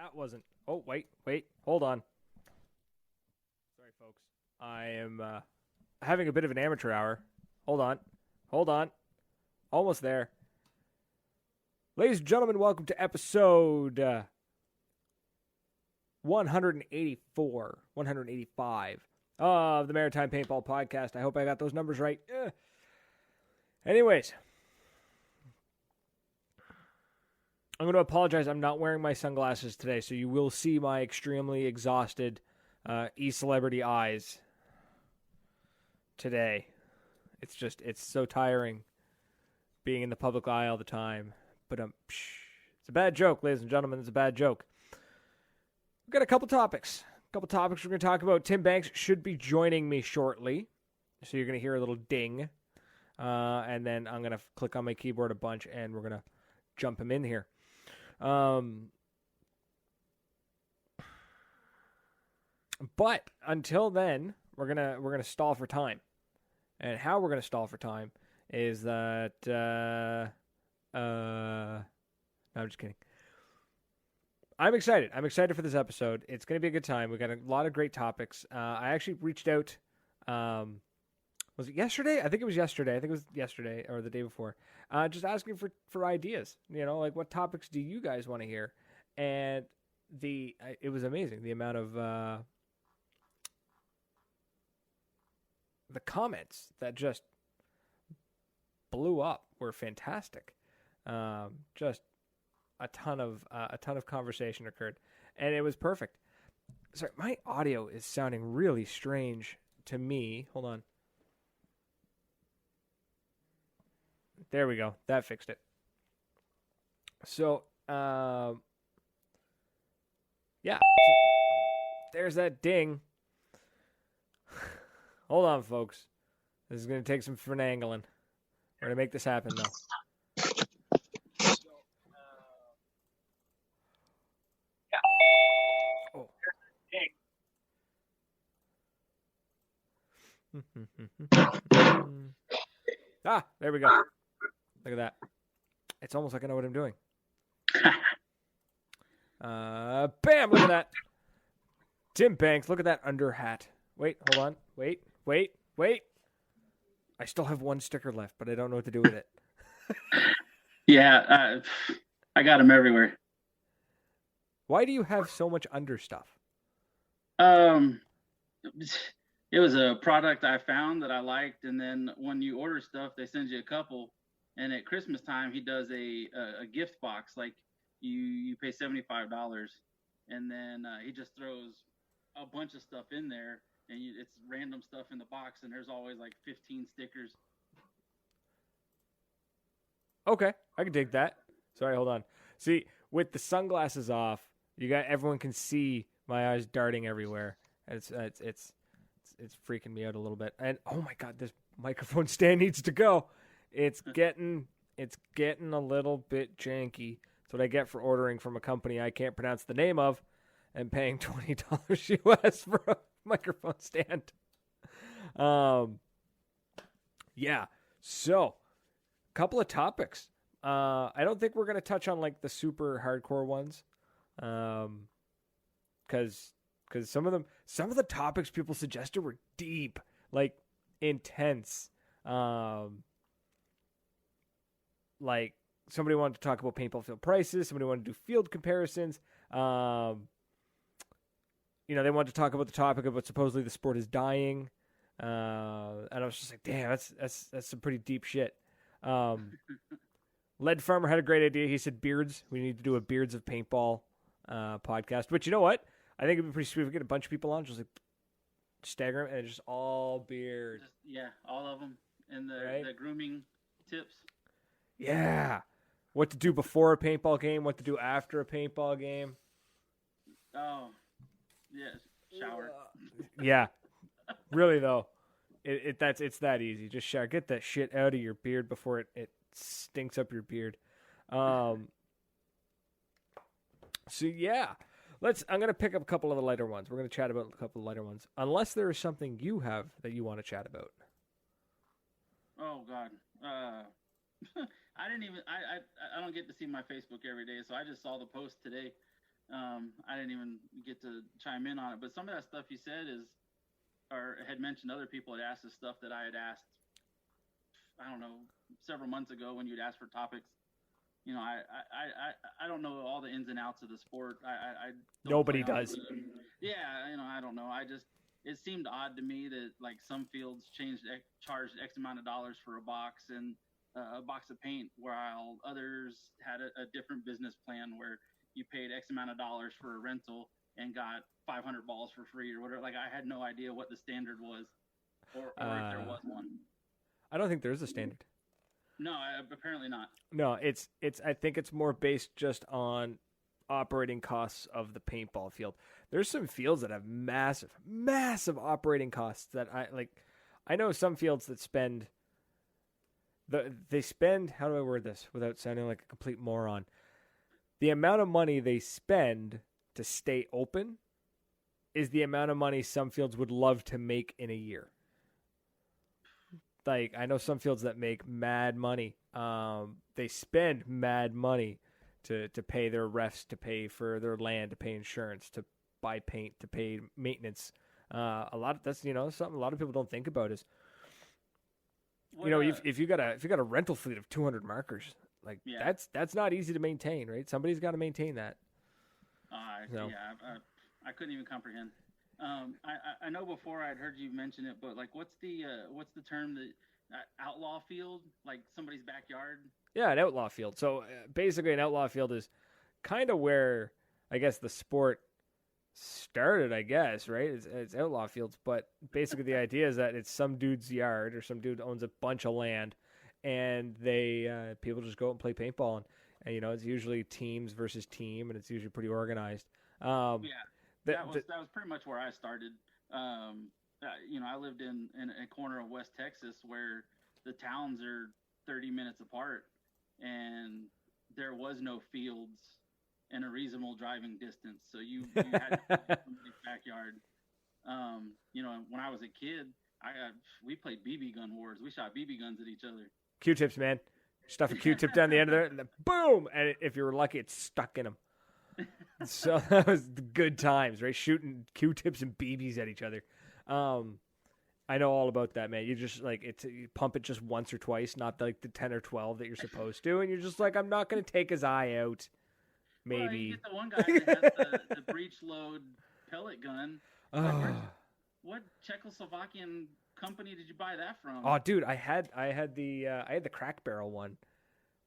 That wasn't. Oh, wait. Hold on. Sorry, folks. I am having a bit of an amateur hour. Hold on. Almost there. Ladies and gentlemen, welcome to episode 185 of the Maritime Paintball Podcast. I hope I got those numbers right. Anyways, I'm going to apologize. I'm not wearing my sunglasses today, so you will see my extremely exhausted e-celebrity eyes today. It's so tiring being in the public eye all the time. But it's a bad joke, ladies and gentlemen. It's a bad joke. We've got a couple topics. We're going to talk about. Tim Banks should be joining me shortly, so you're going to hear a little ding. And then I'm going to click on my keyboard a bunch, and we're going to jump him in here. But until then, we're gonna stall for time. And how we're gonna stall for time is that no, I'm just kidding. I'm excited. I'm excited for this episode. It's gonna be a good time. We got a lot of great topics. I actually reached out. Was it yesterday? I think it was yesterday. Or the day before. Just asking for ideas. You know, like what topics do you guys want to hear? And it was amazing. The amount of the comments that just blew up were fantastic. Just a ton of conversation occurred, and it was perfect. Sorry, my audio is sounding really strange to me. Hold on. There we go. That fixed it. So, yeah. So there's that ding. Hold on, folks. This is going to take some finagling. We're going to make this happen, though. Yeah. Oh. There we go. Look at that. It's almost like I know what I'm doing. Bam! Look at that. Tim Banks, look at that under hat. Wait, hold on. Wait. I still have one sticker left, but I don't know what to do with it. Yeah, I got them everywhere. Why do you have so much under stuff? It was a product I found that I liked, and then when you order stuff, they send you a couple. And at Christmas time, he does a gift box, like you pay $75, and then he just throws a bunch of stuff in there, and it's random stuff in the box, and there's always like 15 stickers. Okay, I can dig that. Sorry, hold on. See, with the sunglasses off, everyone can see my eyes darting everywhere. It's freaking me out a little bit. And oh my god, this microphone stand needs to go. It's getting a little bit janky. That's what I get for ordering from a company I can't pronounce the name of and paying $20 US for a microphone stand. Yeah. So, couple of topics. I don't think we're going to touch on like the super hardcore ones. Cuz some of the topics people suggested were deep, like intense. Like somebody wanted to talk about paintball field prices. Somebody wanted to do field comparisons. They wanted to talk about the topic of what supposedly the sport is dying. And I was just like, damn, that's some pretty deep shit. Lead Farmer had a great idea. He said beards. We need to do a Beards of Paintball podcast. But you know what? I think it'd be pretty sweet if we get a bunch of people on, just like stagger them, and just all beard. All of them. And the grooming tips. Yeah. What to do before a paintball game, what to do after a paintball game. Oh, yes. Shower. Yeah. Really, though. It's that easy. Just shower. Get that shit out of your beard before it stinks up your beard. So, yeah. I'm going to pick up a couple of the lighter ones. We're going to chat about a couple of lighter ones. Unless there is something you have that you want to chat about. Oh, God. I don't get to see my Facebook every day, so I just saw the post today I didn't even get to chime in on it, but some of that stuff you said is, or had mentioned other people had asked the stuff that I had asked, I don't know, several months ago when you'd asked for topics. I don't know all the ins and outs of the sport. I don't Nobody play on does. Yeah, I don't know. It seemed odd to me that like some fields charged X amount of dollars for a box and a box of paint, while others had a different business plan where you paid X amount of dollars for a rental and got 500 balls for free or whatever. Like I had no idea what the standard was, or if there was one. I don't think there's a standard. No, apparently not. No, it's. I think it's more based just on operating costs of the paintball field. There's some fields that have massive operating costs that I like. I know some fields that spend. They spend. How do I word this without sounding like a complete moron? The amount of money they spend to stay open is the amount of money some fields would love to make in a year. Like, I know some fields that make mad money. They spend mad money to pay their refs, to pay for their land, to pay insurance, to buy paint, to pay maintenance. That's something a lot of people don't think about is, if you got a rental fleet of 200 markers, like that's not easy to maintain, right? Somebody's got to maintain that. I couldn't even comprehend. I know before I'd heard you mention it, but like, what's the term that outlaw field? Like somebody's backyard? Yeah, an outlaw field. So basically, an outlaw field is kind of where I guess the sport started. I guess right? It's outlaw fields, but basically the idea is that it's some dude's yard or some dude owns a bunch of land, and they people just go out and play paintball, and it's usually teams versus team, and it's usually pretty organized. That was pretty much where I started. I lived in a corner of West Texas where the towns are 30 minutes apart, and there was no fields in a reasonable driving distance. So you had to play in somebody's backyard. When I was a kid, we played BB gun wars. We shot BB guns at each other. Q-tips, man. Stuff a Q-tip down the end of there, and then boom! And if you were lucky, it's stuck in them. So that was the good times, right? Shooting Q-tips and BBs at each other. I know all about that, man. You just you pump it just once or twice, not like the 10 or 12 that you're supposed to, and you're just like, I'm not going to take his eye out. Maybe. Well, you get the one guy that has the breech load pellet gun. What Czechoslovakian company did you buy that from? Oh, dude, I had the crack barrel one.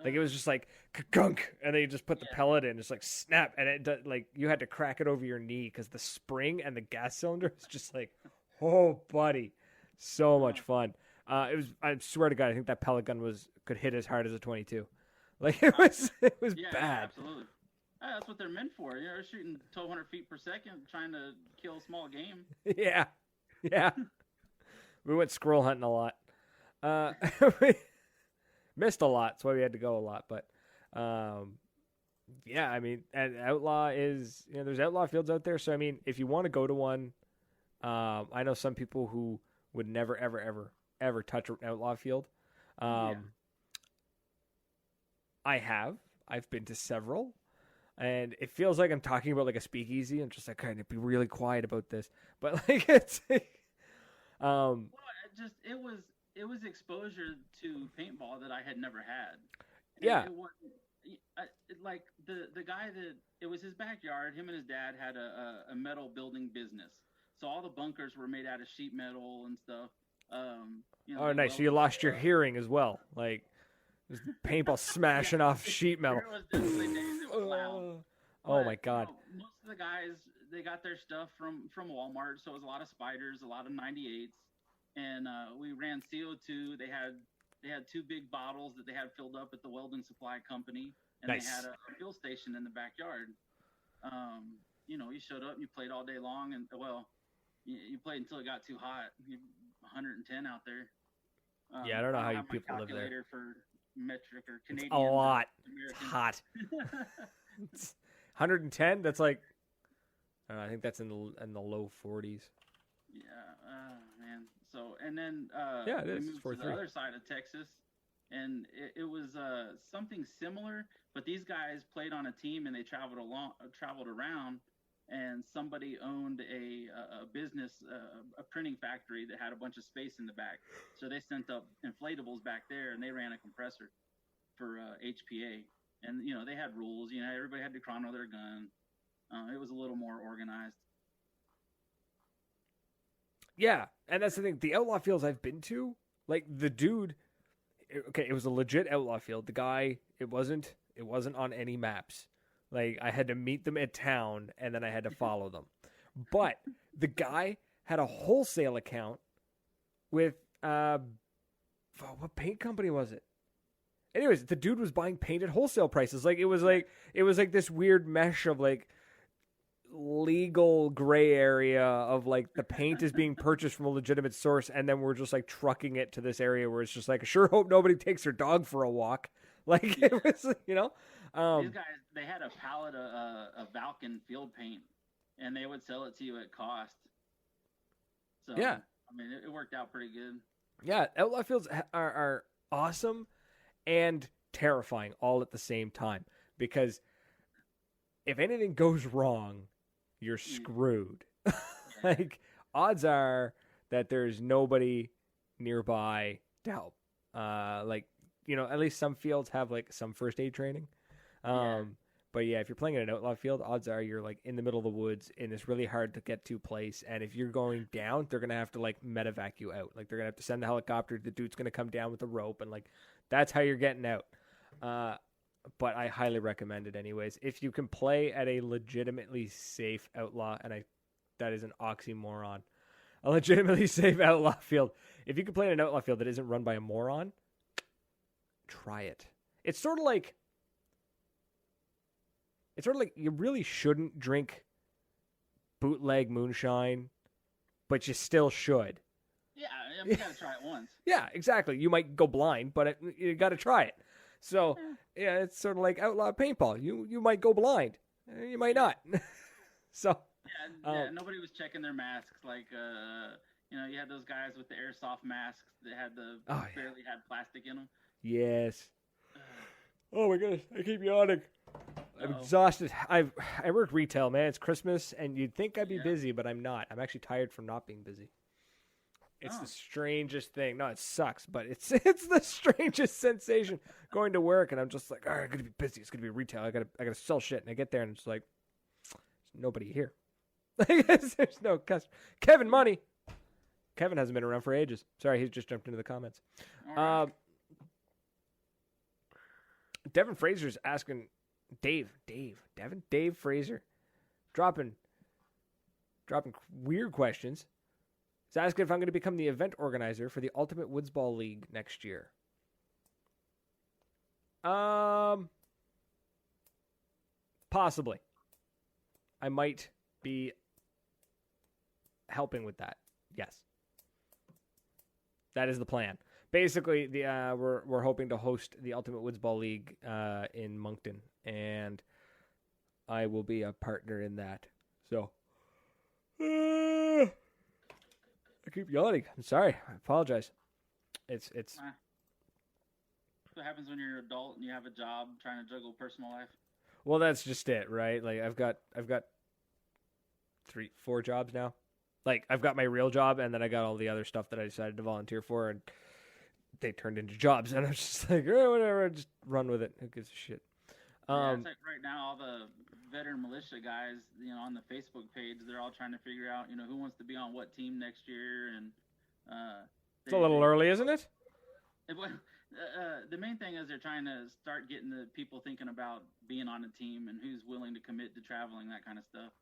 Like it was just like gunk, and then you just put the pellet in, just like snap, and it you had to crack it over your knee because the spring and the gas cylinder was just like, oh, buddy, so much fun. It was. I swear to God, I think that pellet gun could hit as hard as a 22. Like it was bad. Yeah, absolutely. That's what they're meant for. They're shooting 1,200 feet per second, trying to kill a small game. Yeah. We went squirrel hunting a lot. Missed a lot. That's why we had to go a lot. But, I mean, and outlaw is, there's outlaw fields out there. So, I mean, if you want to go to one, I know some people who would never, ever, ever, ever touch an outlaw field. I've been to several, and it feels like I'm talking about like a speakeasy and just like kind of be really quiet about this. But like it's, it was exposure to paintball that I had never had. Yeah. Like the guy that it was his backyard. Him and his dad had a metal building business, so all the bunkers were made out of sheet metal and stuff. Oh, nice. So you lost your hearing as well, like paintball smashing off sheet metal. It was loud. Oh my God. Most of the guys, they got their stuff from Walmart, so it was a lot of Spiders, a lot of 98s. And we ran CO2. They had two big bottles that they had filled up at the welding supply company, and nice. They had a fuel station in the backyard. You showed up and you played all day long, and you played until it got too hot. 110 out there. I don't know how you people live there. For metric or Canadian. It's a lot. It's hot. 110. That's like, I think that's in the low 40s. Yeah, man. So, and then it is. we moved to the other side of Texas, and it was something similar. But these guys played on a team and they traveled around. And somebody owned a business, a printing factory that had a bunch of space in the back. So they sent up inflatables back there, and they ran a compressor for HPA. And they had rules. Everybody had to chrono their gun. It was a little more organized. Yeah, and that's the thing. The outlaw fields I've been to, like the dude, okay, it was a legit outlaw field. The guy, it wasn't on any maps. Like I had to meet them at town, and then I had to follow them. But the guy had a wholesale account with what paint company was it? Anyways, the dude was buying paint at wholesale prices. Like it was like this weird mesh of like legal gray area of like the paint is being purchased from a legitimate source, and then we're just like trucking it to this area where it's just like, I sure hope nobody takes their dog for a walk. Like it was, These guys, they had a pallet of Valken field paint, and they would sell it to you at cost. So yeah, I mean, it worked out pretty good. Yeah, outlaw fields are awesome and terrifying all at the same time, because if anything goes wrong, you're screwed. Like odds are that there's nobody nearby to help. At least some fields have like some first aid training. But yeah, if you're playing in an outlaw field, odds are you're like in the middle of the woods in this really hard to get to place. And if you're going down, they're going to have to like medevac you out. Like they're going to have to send the helicopter. The dude's going to come down with a rope, and like, that's how you're getting out. But I highly recommend it anyways. If you can play at a legitimately safe outlaw, and that is an oxymoron, a legitimately safe outlaw field. If you can play in an outlaw field that isn't run by a moron, try it. It's sort of like you really shouldn't drink bootleg moonshine, but you still should. Yeah, you got to try it once. Yeah, exactly. You might go blind, but you got to try it. So, yeah, it's sort of like outlaw paintball. You might go blind. You might not. So, yeah, nobody was checking their masks. Like, you had those guys with the airsoft masks that had barely had plastic in them. Yes. Oh my goodness, I keep yawning. I'm exhausted. I work retail, man. It's Christmas, and you'd think I'd be busy, but I'm not. I'm actually tired from not being busy. It's the strangest thing. No, it sucks, but it's the strangest sensation going to work, and I'm just like, all right, I'm gonna be busy. It's gonna be retail. I gotta sell shit, and I get there, and it's like, there's nobody here. There's no customer. Kevin Money. Kevin hasn't been around for ages. Sorry, he's just jumped into the comments. Right. Devin Fraser's asking Dave Fraser, dropping weird questions. He's asking if I'm going to become the event organizer for the Ultimate Woodsball League next year. Possibly. I might be helping with that. Yes. That is the plan. Basically, we're hoping to host the Ultimate Woodsball League in Moncton, and I will be a partner in that. So, I keep yawning. I'm sorry. I apologize. It's. What happens when you're an adult and you have a job trying to juggle personal life? Well, that's just it, right? Like I've got 4 jobs now. Like I've got my real job, and then I got all the other stuff that I decided to volunteer for, and they turned into jobs, and I'm just like, whatever, just run with it. Who gives a shit? It's like right now, all the veteran militia guys, on the Facebook page, they're all trying to figure out, who wants to be on what team next year, and it's a little early, isn't it? The main thing is they're trying to start getting the people thinking about being on a team and who's willing to commit to traveling, that kind of stuff.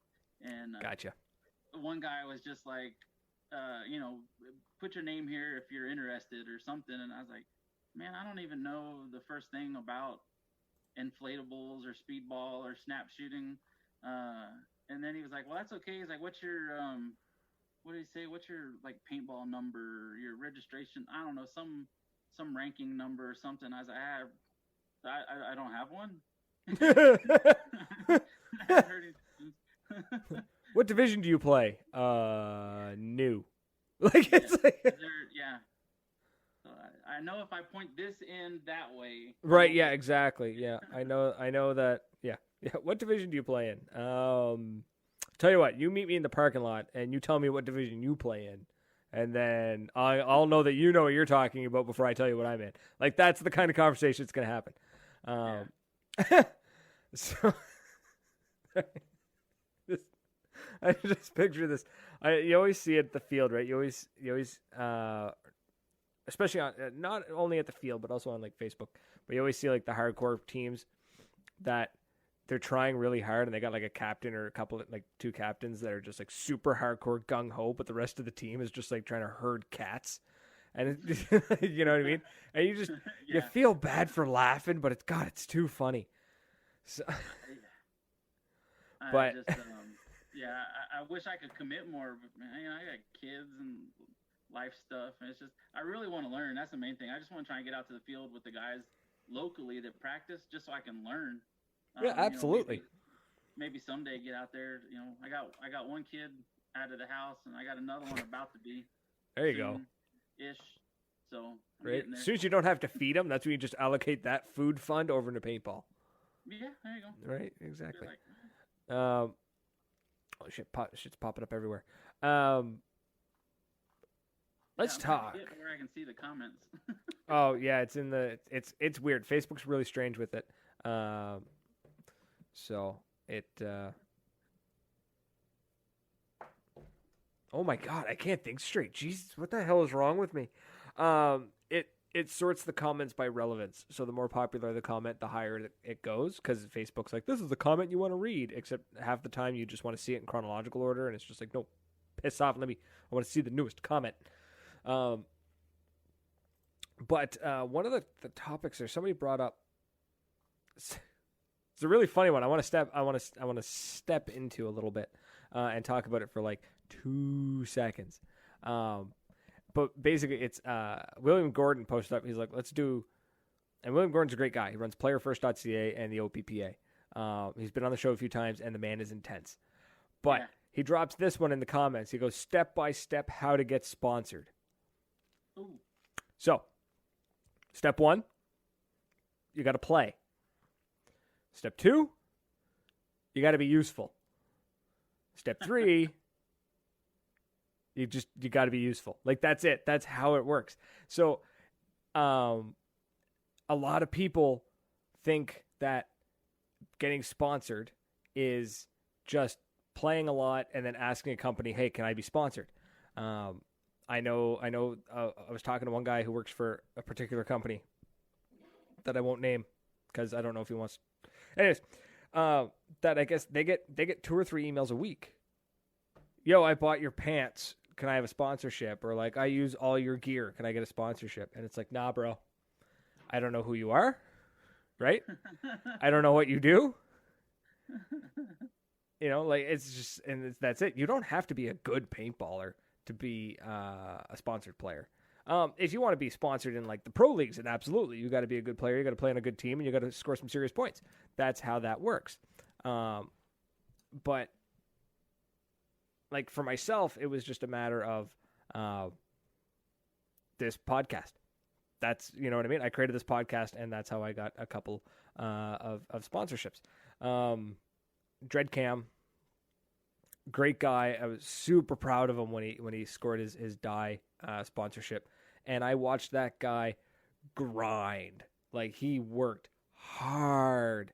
And gotcha. One guy was just like, put your name here if you're interested or something. And I was like, man, I don't even know the first thing about inflatables or speedball or snap shooting. And then he was like, well, that's okay. He's like, what's your, what did he say? What's your like paintball number, your registration? I don't know, some ranking number or something. I was like, I don't have one. I haven't heard anything. What division do you play? New. Like it's like yeah. So I know if I point this end that way. Right, yeah, exactly. Yeah, I know that. Yeah. Yeah. What division do you play in? Tell you what, you meet me in the parking lot and you tell me what division you play in. And then I'll know that you know what you're talking about before I tell you what I'm in. Like, that's the kind of conversation that's going to happen. So I just picture this. You always see it at the field, right? You always especially on not only at the field but also on like Facebook. But you always see like the hardcore teams that they're trying really hard and they got like a captain or a couple of like two captains that are just like super hardcore gung ho, but the rest of the team is just like trying to herd cats. And it, you know what I mean? And you just you feel bad for laughing, but it's too funny. So, but I wish I could commit more. But man, I got kids and life stuff, and it's just I really want to learn. That's the main thing. I just want to try and get out to the field with the guys locally that practice, just so I can learn. Yeah, absolutely. Maybe someday get out there. You know, I got one kid out of the house, and I got another one about to be. There you go. Ish. So right. As soon as you don't have to feed them, that's when you just allocate that food fund over into paintball. Yeah, there you go. Right, exactly. Like, oh shit, shit's popping up everywhere. Let's talk. Where I can see the comments. Oh yeah, it's in the it's weird. Facebook's really strange with it. So it. Oh my god, I can't think straight. Jesus, what the hell is wrong with me? It sorts the comments by relevance. So the more popular the comment, the higher it goes. Because Facebook's like, this is the comment you want to read. Except half the time you just want to see it in chronological order, and it's just like, no, piss off. I want to see the newest comment. But one of the topics there, somebody brought up. It's a really funny one. I want to step into a little bit and talk about it for like 2 seconds. But basically, it's William Gordon posted up. He's like, let's do. And William Gordon's a great guy. He runs PlayerFirst.ca and the OPPA. He's been on the show a few times, and the man is intense. But he drops this one in the comments. He goes, step by step, how to get sponsored. Ooh. So, step 1, you got to play. Step 2, you got to be useful. Step 3, you got to be useful. Like, that's it. That's how it works. So, a lot of people think that getting sponsored is just playing a lot and then asking a company, hey, can I be sponsored? I know. I was talking to one guy who works for a particular company that I won't name because I don't know if he wants. Anyways, that I guess they get 2 or 3 emails a week. Yo, I bought your pants. Can I have a sponsorship? Or like, I use all your gear. Can I get a sponsorship? And it's like, nah, bro. I don't know who you are, right? I don't know what you do. You know, like it's just, and that's it. You don't have to be a good paintballer to be a sponsored player. If you want to be sponsored in like the pro leagues, then absolutely, you got to be a good player. You got to play on a good team, and you got to score some serious points. That's how that works. But like for myself, it was just a matter of this podcast. That's, you know what I mean? I created this podcast, and that's how I got a couple of sponsorships. Dreadcam, great guy. I was super proud of him when he scored his die sponsorship, and I watched that guy grind. Like, he worked hard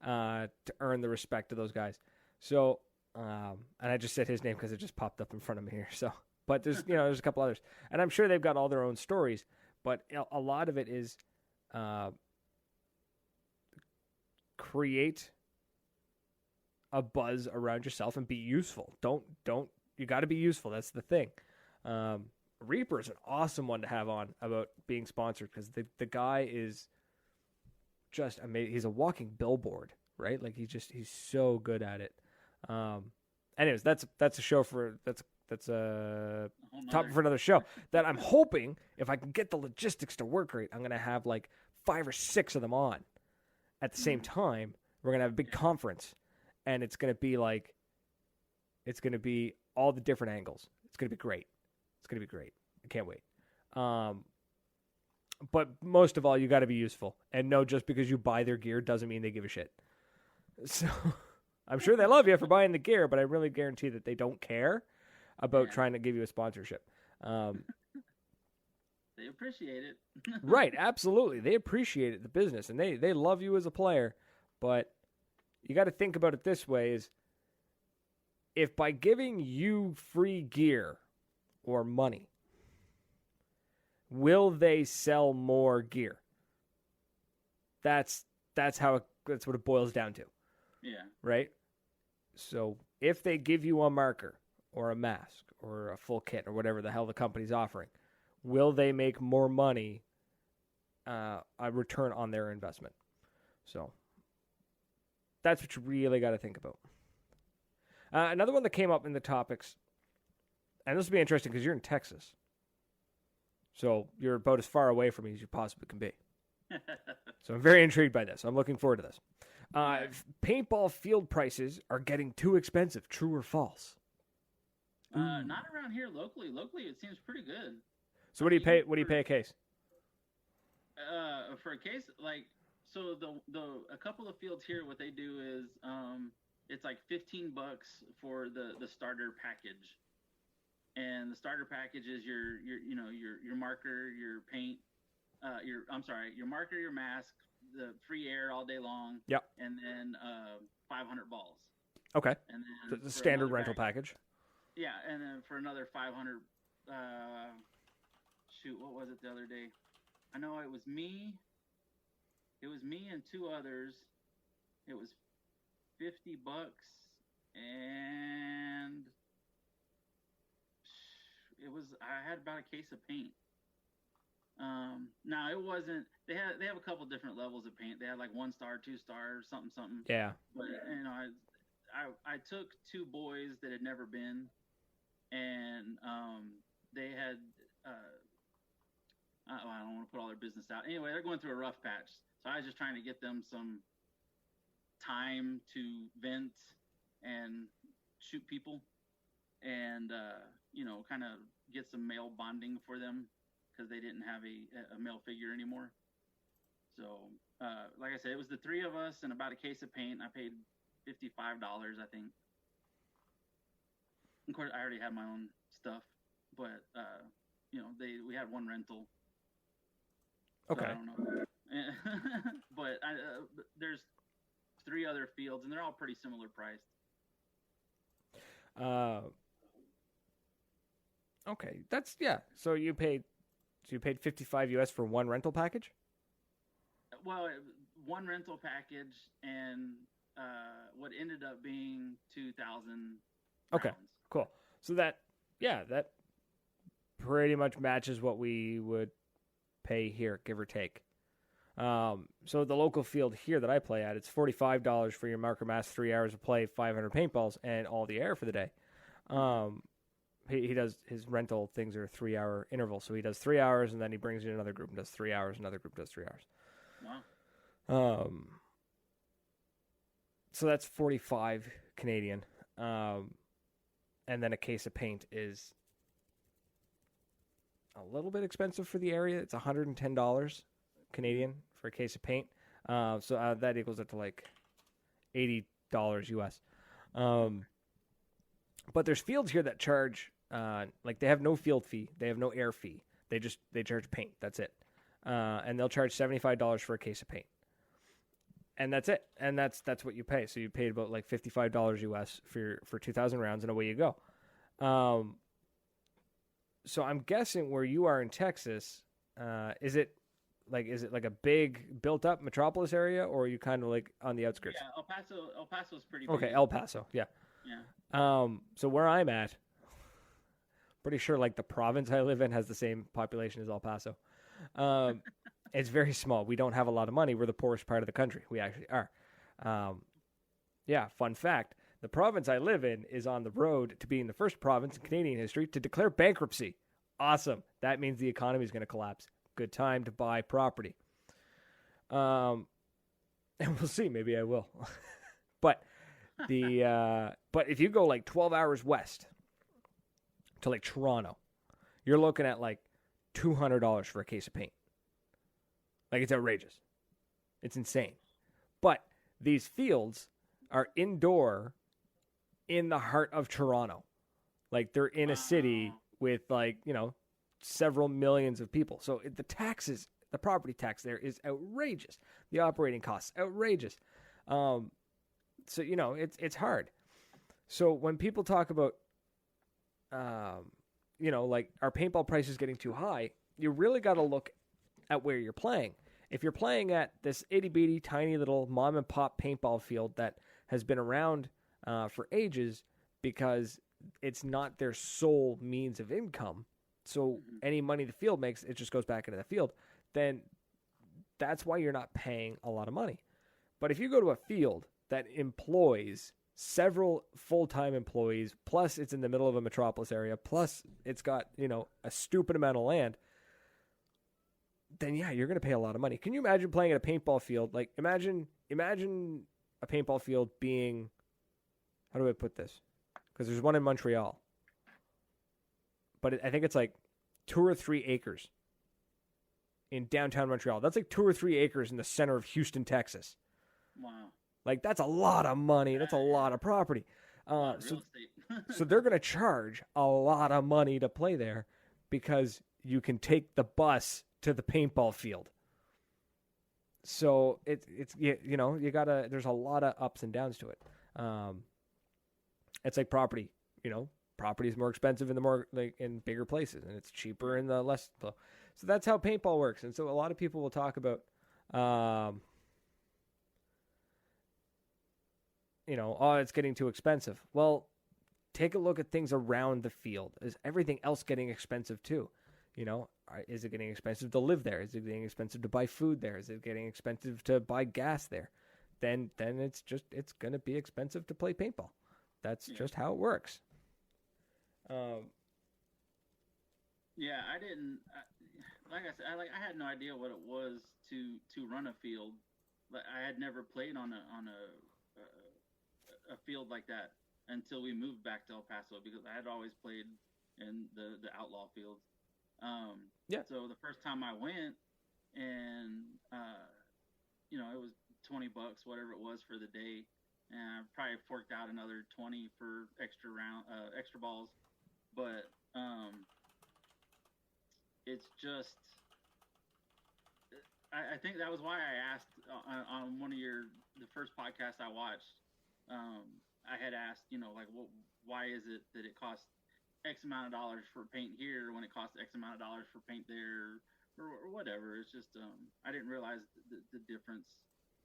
to earn the respect of those guys. So, and I just said his name because it just popped up in front of me here. So, but there's a couple others, and I'm sure they've got all their own stories. But a lot of it is create a buzz around yourself and be useful. Don't you got to be useful. That's the thing. Reaper is an awesome one to have on about being sponsored because the guy is just amazing. He's a walking billboard, right? Like he's so good at it. Anyways, that's a show for that's a topic for another show that I'm hoping if I can get the logistics to work right, I'm going to have like 5 or 6 of them on at the same time. We're going to have a big conference, and it's going to be all the different angles. It's going to be great. I can't wait. But most of all, you got to be useful. And no, just because you buy their gear doesn't mean they give a shit. So I'm sure they love you for buying the gear, but I really guarantee that they don't care about trying to give you a sponsorship. They appreciate it. Right, absolutely. They appreciate it, the business, and they love you as a player. But you got to think about it this way: is if by giving you free gear or money, will they sell more gear? That's that's what it boils down to. Yeah. Right? So if they give you a marker or a mask or a full kit or whatever the hell the company's offering, will they make more money, a return on their investment? So that's what you really got to think about. Another one that came up in the topics, and this will be interesting because you're in Texas. So you're about as far away from me as you possibly can be. So I'm very intrigued by this. I'm looking forward to this. Paintball field prices are getting too expensive. True or false? Not around here locally. Locally, it seems pretty good. So what do you pay? What do you pay a case? For a case, like, so a couple of fields here, what they do is it's like $15 for the starter package, and the starter package is your marker, your paint, your marker, your mask, the free air all day long. Yep. And then 500 balls. Okay. And So then the standard rental package. Yeah, and then for another 500. Shoot, what was it the other day? I know it was me. It was me and two others. It was $50, and I had about a case of paint. Now it wasn't. They have a couple different levels of paint. They had like 1 star, 2 star, something. Yeah. But I took 2 boys that had never been, and they had. I don't want to put all their business out. Anyway, they're going through a rough patch, so I was just trying to get them some time to vent and shoot people, and kind of get some male bonding for them, because they didn't have a male figure anymore. So, like I said, it was the 3 of us and about a case of paint. I paid $55, I think. Of course, I already had my own stuff, but we had one rental. Okay. So I don't know. But there's 3 other fields, and they're all pretty similar priced. Okay, that's So you paid $55 US for one rental package? Well, one rental package, and what ended up being 2,000. Okay, cool. So that pretty much matches what we would pay here, give or take. So the local field here that I play at, it's $45 for your marker mask, 3 hours of play, 500 paintballs, and all the air for the day. He does his rental things are 3-hour intervals, so he does 3 hours, and then he brings in another group and does 3 hours. Another group does 3 hours. Wow. So that's 45 Canadian, and then a case of paint is a little bit expensive for the area. It's $110 Canadian for a case of paint. So that equals it to like $80 US. But there's fields here that charge, like they have no field fee. They have no air fee. They charge paint. That's it. And they'll charge $75 for a case of paint. And that's it. And that's what you pay. So you paid about like $55 US for 2,000 rounds, and away you go. So I'm guessing where you are in Texas, is it like a big built up metropolis area, or are you kind of like on the outskirts? Yeah, El Paso's pretty big. Okay, El Paso, yeah. Yeah. So where I'm at, pretty sure like the province I live in has the same population as El Paso. It's very small. We don't have a lot of money. We're the poorest part of the country. We actually are. Fun fact. The province I live in is on the road to being the first province in Canadian history to declare bankruptcy. Awesome. That means the economy is going to collapse. Good time to buy property. And we'll see. Maybe I will. But if you go like 12 hours west to like Toronto, you're looking at like $200 for a case of paint. Like, it's outrageous. It's insane. But these fields are indoor in the heart of Toronto. Like, they're in a city with, like, several millions of people. So the property tax there is outrageous. The operating costs, outrageous. So, it's hard. So when people talk about, like, our paintball prices getting too high, you really got to look at where you're playing. If you're playing at this itty-bitty, tiny little mom-and-pop paintball field that has been around for ages because it's not their sole means of income, so any money the field makes, it just goes back into the field, then that's why you're not paying a lot of money. But if you go to a field that employs several full-time employees, plus it's in the middle of a metropolis area, plus it's got, a stupid amount of land, then yeah, you're going to pay a lot of money. Can you imagine playing at a paintball field? Like, imagine a paintball field being, how do I put this? Because there's one in Montreal. But I think it's like 2 or 3 acres in downtown Montreal. That's like 2 or 3 acres in the center of Houston, Texas. Wow. Like, that's a lot of money. That's a lot of property. Real estate. So they're going to charge a lot of money to play there because you can take the bus to the paintball field. So it's you gotta. There's a lot of ups and downs to it. It's like property. Property is more expensive in the more in bigger places, and it's cheaper in the less. So that's how paintball works. And so a lot of people will talk about, it's getting too expensive. Well, take a look at things around the field. Is everything else getting expensive too? Is it getting expensive to live there? Is it getting expensive to buy food there? Is it getting expensive to buy gas there? Then it's going to be expensive to play paintball. That's just how it works. Yeah, I didn't. Like I said, I had no idea what it was to run a field. Like, I had never played on a field like that until we moved back to El Paso, because I had always played in the outlaw fields. So the first time I went, and it was $20, whatever it was for the day, and I probably forked out another 20 for extra balls. But it's just, I think that was why I asked on one of the first podcasts I watched. I had asked, why is it that it costs X amount of dollars for paint here when it costs X amount of dollars for paint there, or whatever. It's just I didn't realize the difference,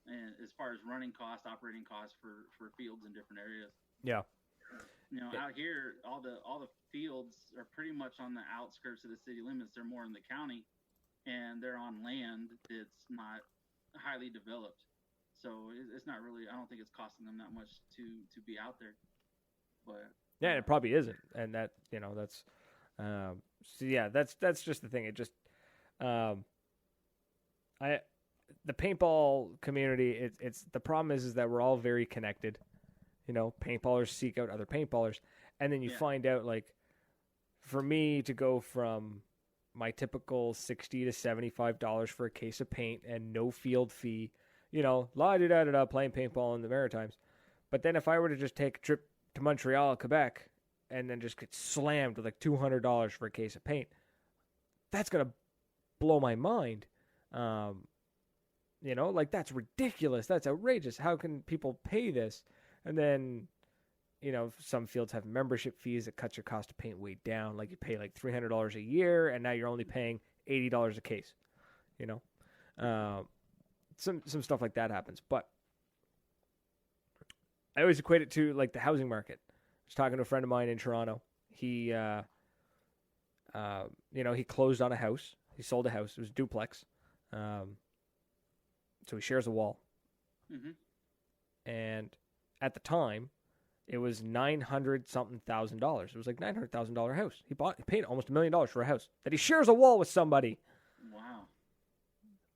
and as far as running costs, operating costs for fields in different areas. Yeah. Out here, all the fields are pretty much on the outskirts of the city limits. They're more in the county, and they're on land that's not highly developed. So it's not really. I don't think it's costing them that much to be out there, but. Yeah, it probably isn't, and that that's, so yeah, that's just the thing. It just, the paintball community. It's the problem is that we're all very connected. Paintballers seek out other paintballers, and then you find out, like, for me to go from my typical $60 to $75 for a case of paint and no field fee, la da da da playing paintball in the Maritimes, but then if I were to just take a trip to Montreal, Quebec, and then just get slammed with like $200 for a case of paint, that's going to blow my mind. Like, that's ridiculous. That's outrageous. How can people pay this? And then, some fields have membership fees that cut your cost of paint way down. Like, you pay like $300 a year, and now you're only paying $80 a case. Some stuff like that happens. But I always equate it to, like, the housing market. I was talking to a friend of mine in Toronto. He, he closed on a house. He sold a house. It was a duplex. So he shares a wall. Mm-hmm. And at the time, it was $900-something thousand. It was like $900,000 house. He paid almost $1 million for a house that he shares a wall with somebody. Wow.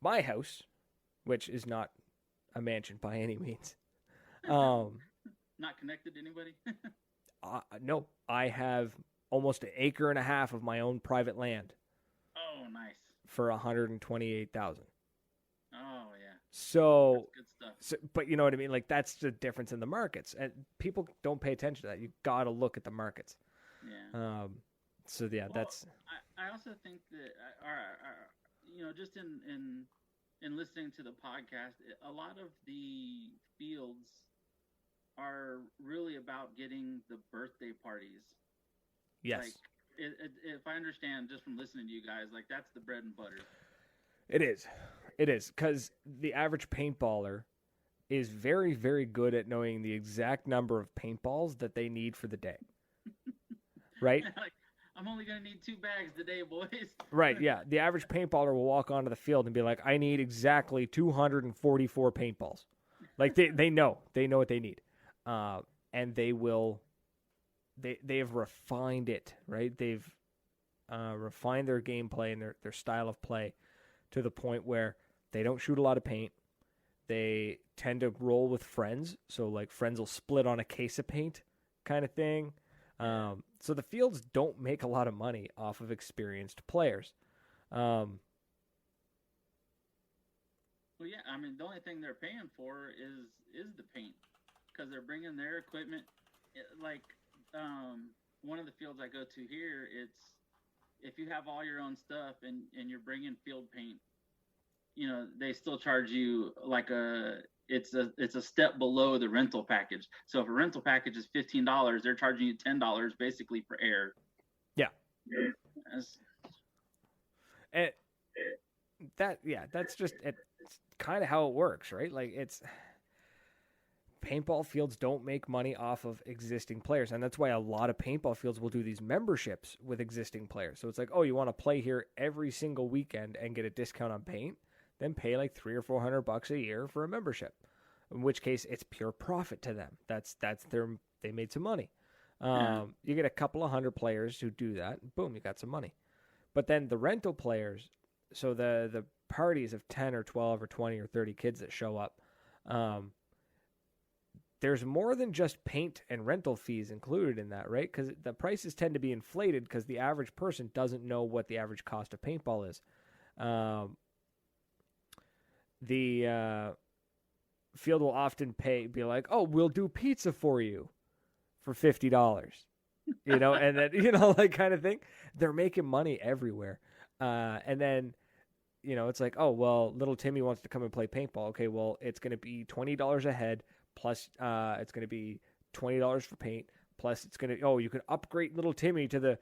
My house, which is not a mansion by any means. Not connected to anybody? No, I have almost 1.5 acres of my own private land. Oh, nice. For $128,000. So, Good stuff. but you know what I mean? Like, that's the difference in the markets. And people don't pay attention to that. You got to look at the markets. Yeah. So, yeah, Well, that's. I also think that, just in listening to the podcast, a lot of the fields are really about getting the birthday parties. Yes. Like, if I understand just from listening to you guys, like that's the bread and butter. It is. It is. Because the average paintballer is very, very good at knowing the exact number of paintballs that they need for the day. Right? Like, I'm only going to need 2 bags today, boys. Right, yeah. The average paintballer will walk onto the field and be like, I need exactly 244 paintballs. Like, they know. They know what they need. And they will... They've refined it, right? They've refined their gameplay and their style of play to the point where they don't shoot a lot of paint. They tend to roll with friends. So, like, friends will split on a case of paint kind of thing. So the fields don't make a lot of money off of experienced players. Well, yeah, I mean, the only thing they're paying for is the paint, because they're bringing their equipment. Like, one of the fields I go to here, it's if you have all your own stuff and you're bringing field paint, they still charge you like it's a step below the rental package. So if a rental package is $15, they're charging you $10 basically for air. Yeah. That's just it's kind of how it works, right? Like, it's paintball fields don't make money off of existing players, and that's why a lot of paintball fields will do these memberships with existing players. So it's like, oh, you want to play here every single weekend and get a discount on paint? Then pay like $300 or $400 a year for a membership. In which case, it's pure profit to them. They made some money. You get a couple of hundred players who do that, and boom, you got some money. But then the rental players, so the parties of 10 or 12 or 20 or 30 kids that show up, there's more than just paint and rental fees included in that, right? Because the prices tend to be inflated because the average person doesn't know what the average cost of paintball is. The field will often be like, oh, we'll do pizza for you for $50, and then, like kind of thing. They're making money everywhere. And then, it's like, oh, well, little Timmy wants to come and play paintball. Okay, well, it's going to be $20 a head, plus it's going to be $20 for paint, plus it's going to, you can upgrade little Timmy to the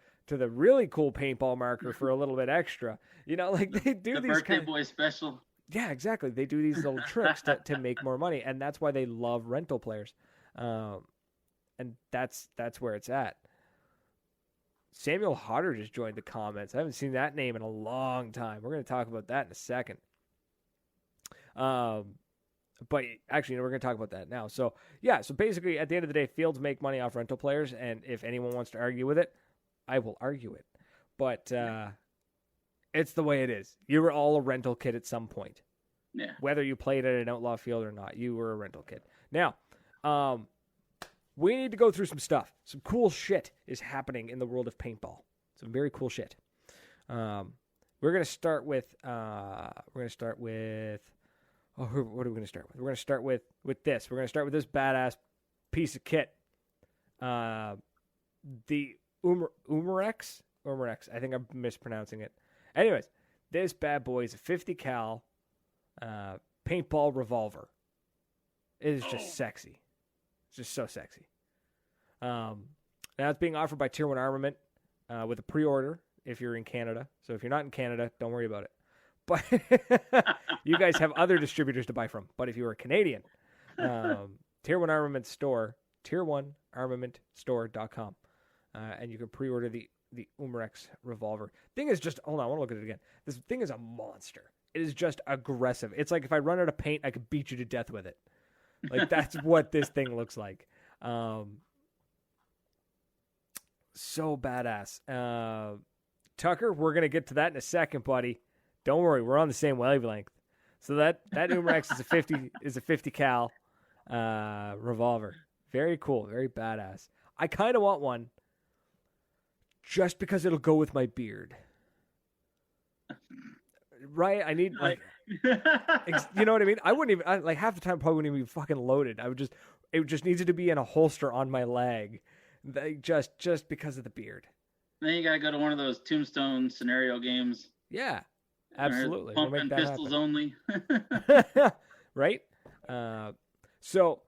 really cool paintball marker for a little bit extra. Like they do the these birthday boy special. Yeah, exactly. They do these little tricks to make more money, and that's why they love rental players. And that's where it's at. Samuel Hodder just joined the comments. I haven't seen that name in a long time. We're going to talk about that in a second. But actually, we're going to talk about that now. So, yeah, so basically, at the end of the day, fields make money off rental players, and if anyone wants to argue with it, I will argue it. But it's the way it is. You were all a rental kid at some point. Yeah. Whether you played at an outlaw field or not, you were a rental kid. Now, we need to go through some stuff. Some cool shit is happening in the world of paintball. Some very cool shit. We're going to start with... Oh, what are we going to start with? We're going to start with this. We're going to start with this badass piece of kit. The Umarex? Umarex. I think I'm mispronouncing it. Anyways, this bad boy is a 50 cal paintball revolver. It is just sexy. It's just so sexy. Now it's being offered by Tier 1 Armament with a pre-order if you're in Canada. So if you're not in Canada, don't worry about it. But you guys have other distributors to buy from. But if you are a Canadian, Tier 1 Armament Store, tier1armamentstore.com. And you can pre-order the Umarex revolver. Thing is just, hold on, I want to look at it again. This thing is a monster. It is just aggressive. It's like if I run out of paint, I could beat you to death with it. Like, that's what this thing looks like. So badass. Tucker, we're going to get to that in a second, buddy. Don't worry, we're on the same wavelength. So that Umarex is a 50 cal revolver. Very cool, very badass. I kind of want one just because it'll go with my beard. Right? I need You know what I mean? I wouldn't even like half the time. Probably wouldn't even be fucking loaded. It just needed to be in a holster on my leg, just because of the beard. Then you gotta go to one of those tombstone scenario games. Yeah, absolutely. Pump and pistols only. Right? So,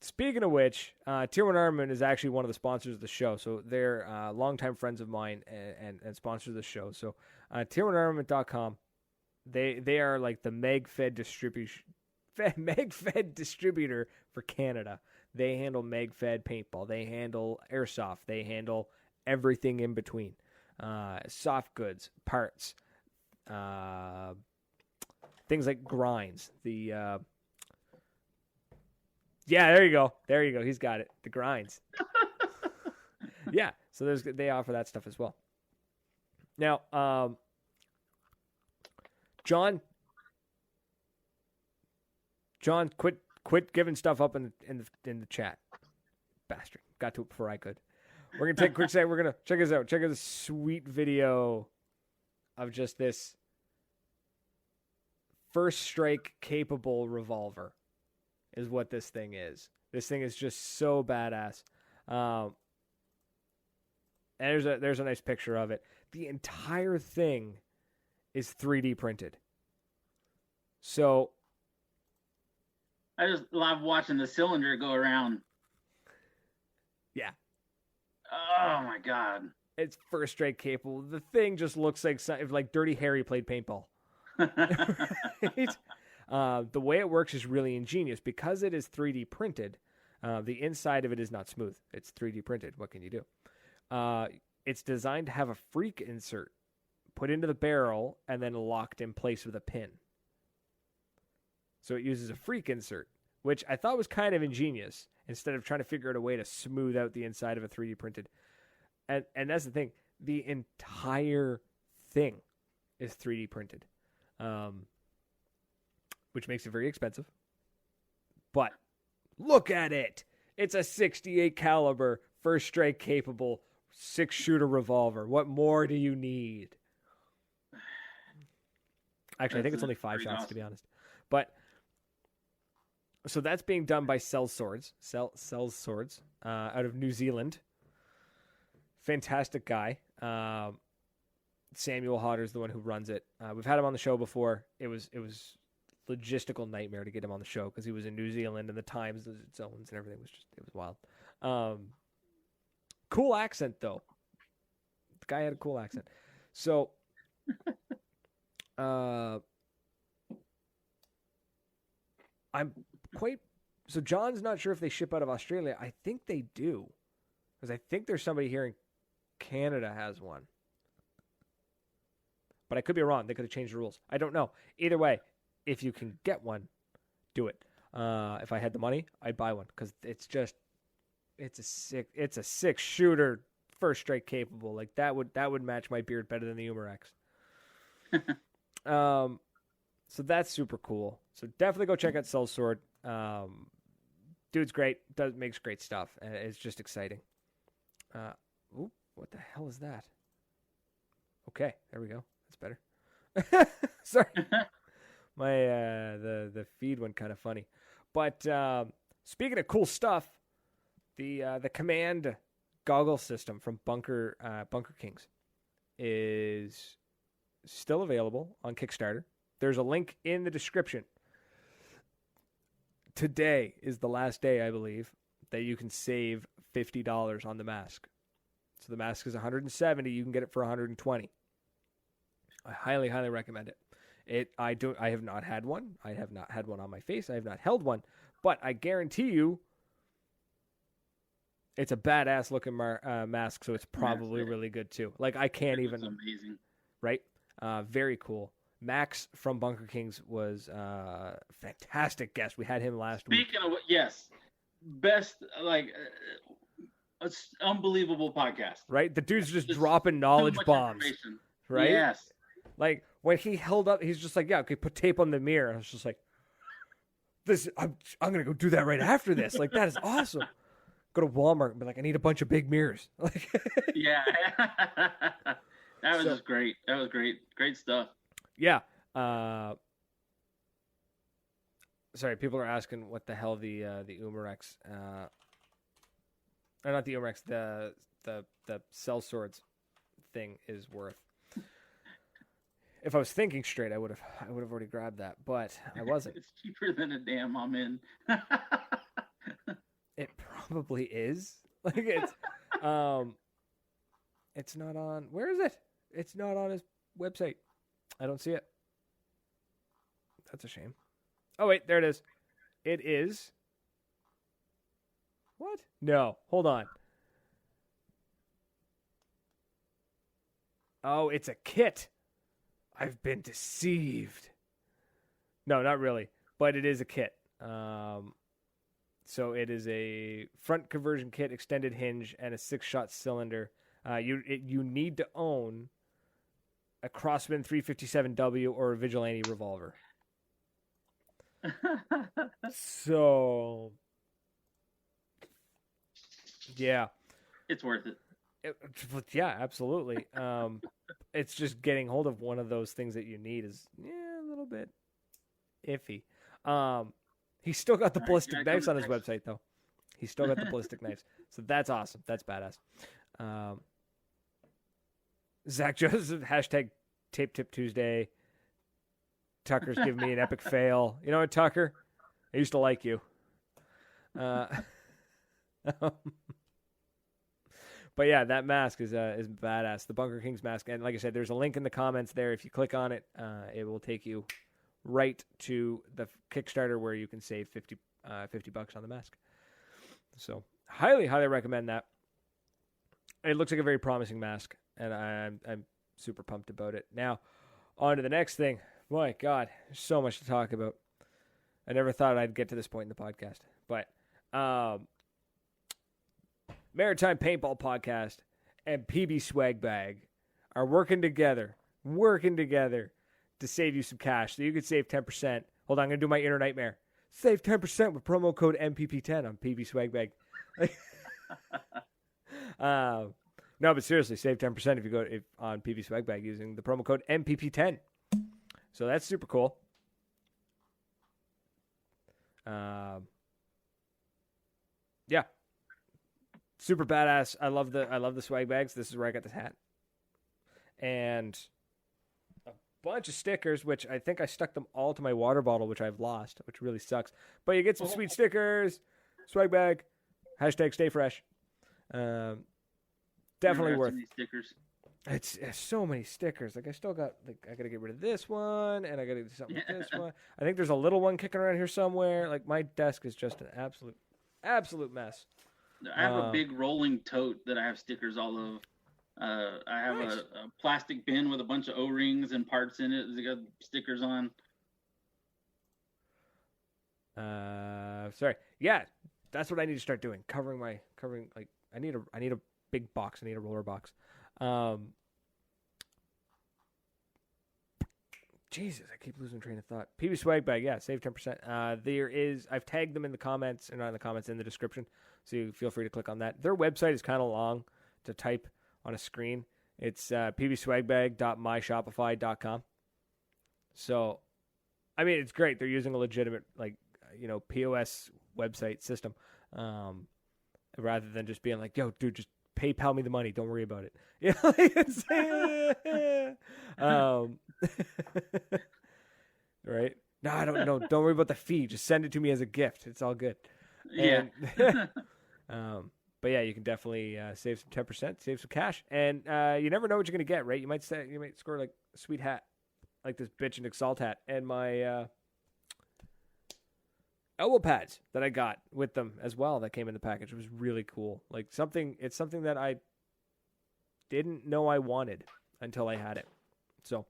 speaking of which, Tier 1 Armament is actually one of the sponsors of the show. So, they're longtime friends of mine and sponsors of the show. So, tier1armament.com, they are like the MegFed distributor for Canada. They handle MegFed paintball. They handle airsoft. They handle everything in between. Soft goods, parts, things like grinds. Yeah, there you go. He's got it. The grinds. Yeah, so they offer that stuff as well. Now, John, quit giving stuff up in the chat, bastard. Got to it before I could. We're gonna take a quick second. We're gonna check this out. Check out this sweet video of just this first strike capable revolver. Is what this thing is. This thing is just so badass. And there's a nice picture of it. The entire thing is 3D printed. So I just love watching the cylinder go around. Yeah. Oh my god. It's first strike capable. The thing just looks like Dirty Harry played paintball. The way it works is really ingenious because it is 3D printed. The inside of it is not smooth. It's 3D printed. What can you do? It's designed to have a freak insert put into the barrel and then locked in place with a pin. So it uses a freak insert, which I thought was kind of ingenious instead of trying to figure out a way to smooth out the inside of a 3D printed. And that's the thing. The entire thing is 3D printed. Which makes it very expensive. But look at it. It's a 68 caliber, first strike capable, 6-shooter revolver. What more do you need? Actually, I think it's only 5 shots, awesome, to be honest. But so that's being done by Sells Swords out of New Zealand. Fantastic guy. Samuel Hodder's the one who runs it. We've had him on the show before. It was logistical nightmare to get him on the show because he was in New Zealand and the time zones and everything it was wild. Cool accent though. The guy had a cool accent. So, so John's not sure if they ship out of Australia. I think they do because I think there's somebody here in Canada has one. But I could be wrong. They could have changed the rules. I don't know. Either way, if you can get one, do it. If I had the money, I'd buy one because it's a 6-shooter, first strike capable. Like that would match my beard better than the Umarex. So that's super cool. So definitely go check out Sells Sword. Dude's great. Makes great stuff, and it's just exciting. What the hell is that? Okay, there we go. That's better. Sorry. My the feed went kind of funny. But speaking of cool stuff, the command goggle system from Bunker Kings is still available on Kickstarter. There's a link in the description. Today is the last day, I believe, that you can save $50 on the mask. So the mask is $170. You can get it for $120. I highly, highly recommend it. I have not had one. I have not had one on my face. I have not held one. But I guarantee you, it's a badass looking mask. So it's probably really good too. Like I can't even. It's amazing. Right. Very cool. Max from Bunker Kings was a fantastic guest. We had him last week. Speaking of, yes, best, it's unbelievable podcast. Right? The dude's just dropping knowledge bombs. Right? Yes. Like when he held up, he's just like, yeah, okay, put tape on the mirror. I was just like, I'm going to go do that right after this. Like, that is awesome. Go to Walmart and be like, I need a bunch of big mirrors. Like, yeah. That was just great. That was great. Great stuff. Yeah. Sorry, people are asking what the hell the Umarex, or not the Umarex, the cell swords thing is worth. If I was thinking straight, I would have already grabbed that, but I wasn't. It's cheaper than a damn Amen. It probably is. Like it's not on. Where is it? It's not on his website. I don't see it. That's a shame. Oh wait, there it is. It is. What? No, hold on. Oh, it's a kit. I've been deceived. No, not really, but it is a kit. So it is a front conversion kit, extended hinge, and a 6-shot cylinder. You need to own a Crossman 357W or a Vigilante revolver. So, yeah, it's worth it. Yeah, absolutely. It's just getting hold of one of those things that you need is a little bit iffy. He's still got the ballistic knives on his website, though. He's still got the ballistic knives. So that's awesome. That's badass. Zach Joseph, hashtag Tape Tip Tuesday. Tucker's giving me an epic fail. You know what, Tucker? I used to like you. But yeah, that mask is badass. The Bunker Kings mask. And like I said, there's a link in the comments there. If you click on it, it will take you right to the Kickstarter where you can save $50 on the mask. So highly recommend that. It looks like a very promising mask, and I'm super pumped about it. Now, on to the next thing. My God, there's so much to talk about. I never thought I'd get to this point in the podcast, but Maritime Paintball Podcast and PB Swag Bag are working together to save you some cash, so you could save 10%. Hold on, I'm gonna do my inner nightmare. Save 10% with promo code MPP10 on PB Swag Bag. No, but seriously, save 10% if you go on PB Swag Bag using the promo code MPP10. So that's super cool. Yeah, super badass. I love the swag bags. This is where I got this hat and a bunch of stickers, which I think I stuck them all to my water bottle, which I've lost, which really sucks. But you get some sweet stickers, swag bag, hashtag stay fresh. Definitely worth stickers. It's so many stickers. Like I still got I gotta get rid of this one and I gotta do something with this one. I think there's a little one kicking around here somewhere. Like my desk is just an absolute mess. I have a big rolling tote that I have stickers all of. I have nice. a plastic bin with a bunch of O-rings and parts in it. They got stickers on. Sorry. Yeah, that's what I need to start doing. Covering like I need a big box. I need a roller box. Jesus, I keep losing train of thought. PB Swag Bag, yeah, save 10%. I've tagged them in the comments, or not in the comments, in the description, so you feel free to click on that. Their website is kind of long to type on a screen. It's pbswagbag.myshopify.com. So, I mean, it's great. They're using a legitimate, POS website system, rather than just being like, yo, dude, just PayPal me the money. Don't worry about it. Right? No, I don't know. Don't worry about the fee. Just send it to me as a gift. It's all good. Yeah. But yeah, you can definitely save some 10%, save some cash, and you never know what you're gonna get. Right? You might score like a sweet hat, like this bitch and Exalt hat, and my elbow pads that I got with them as well that came in the package. It was really cool. It's something that I didn't know I wanted until I had it. So,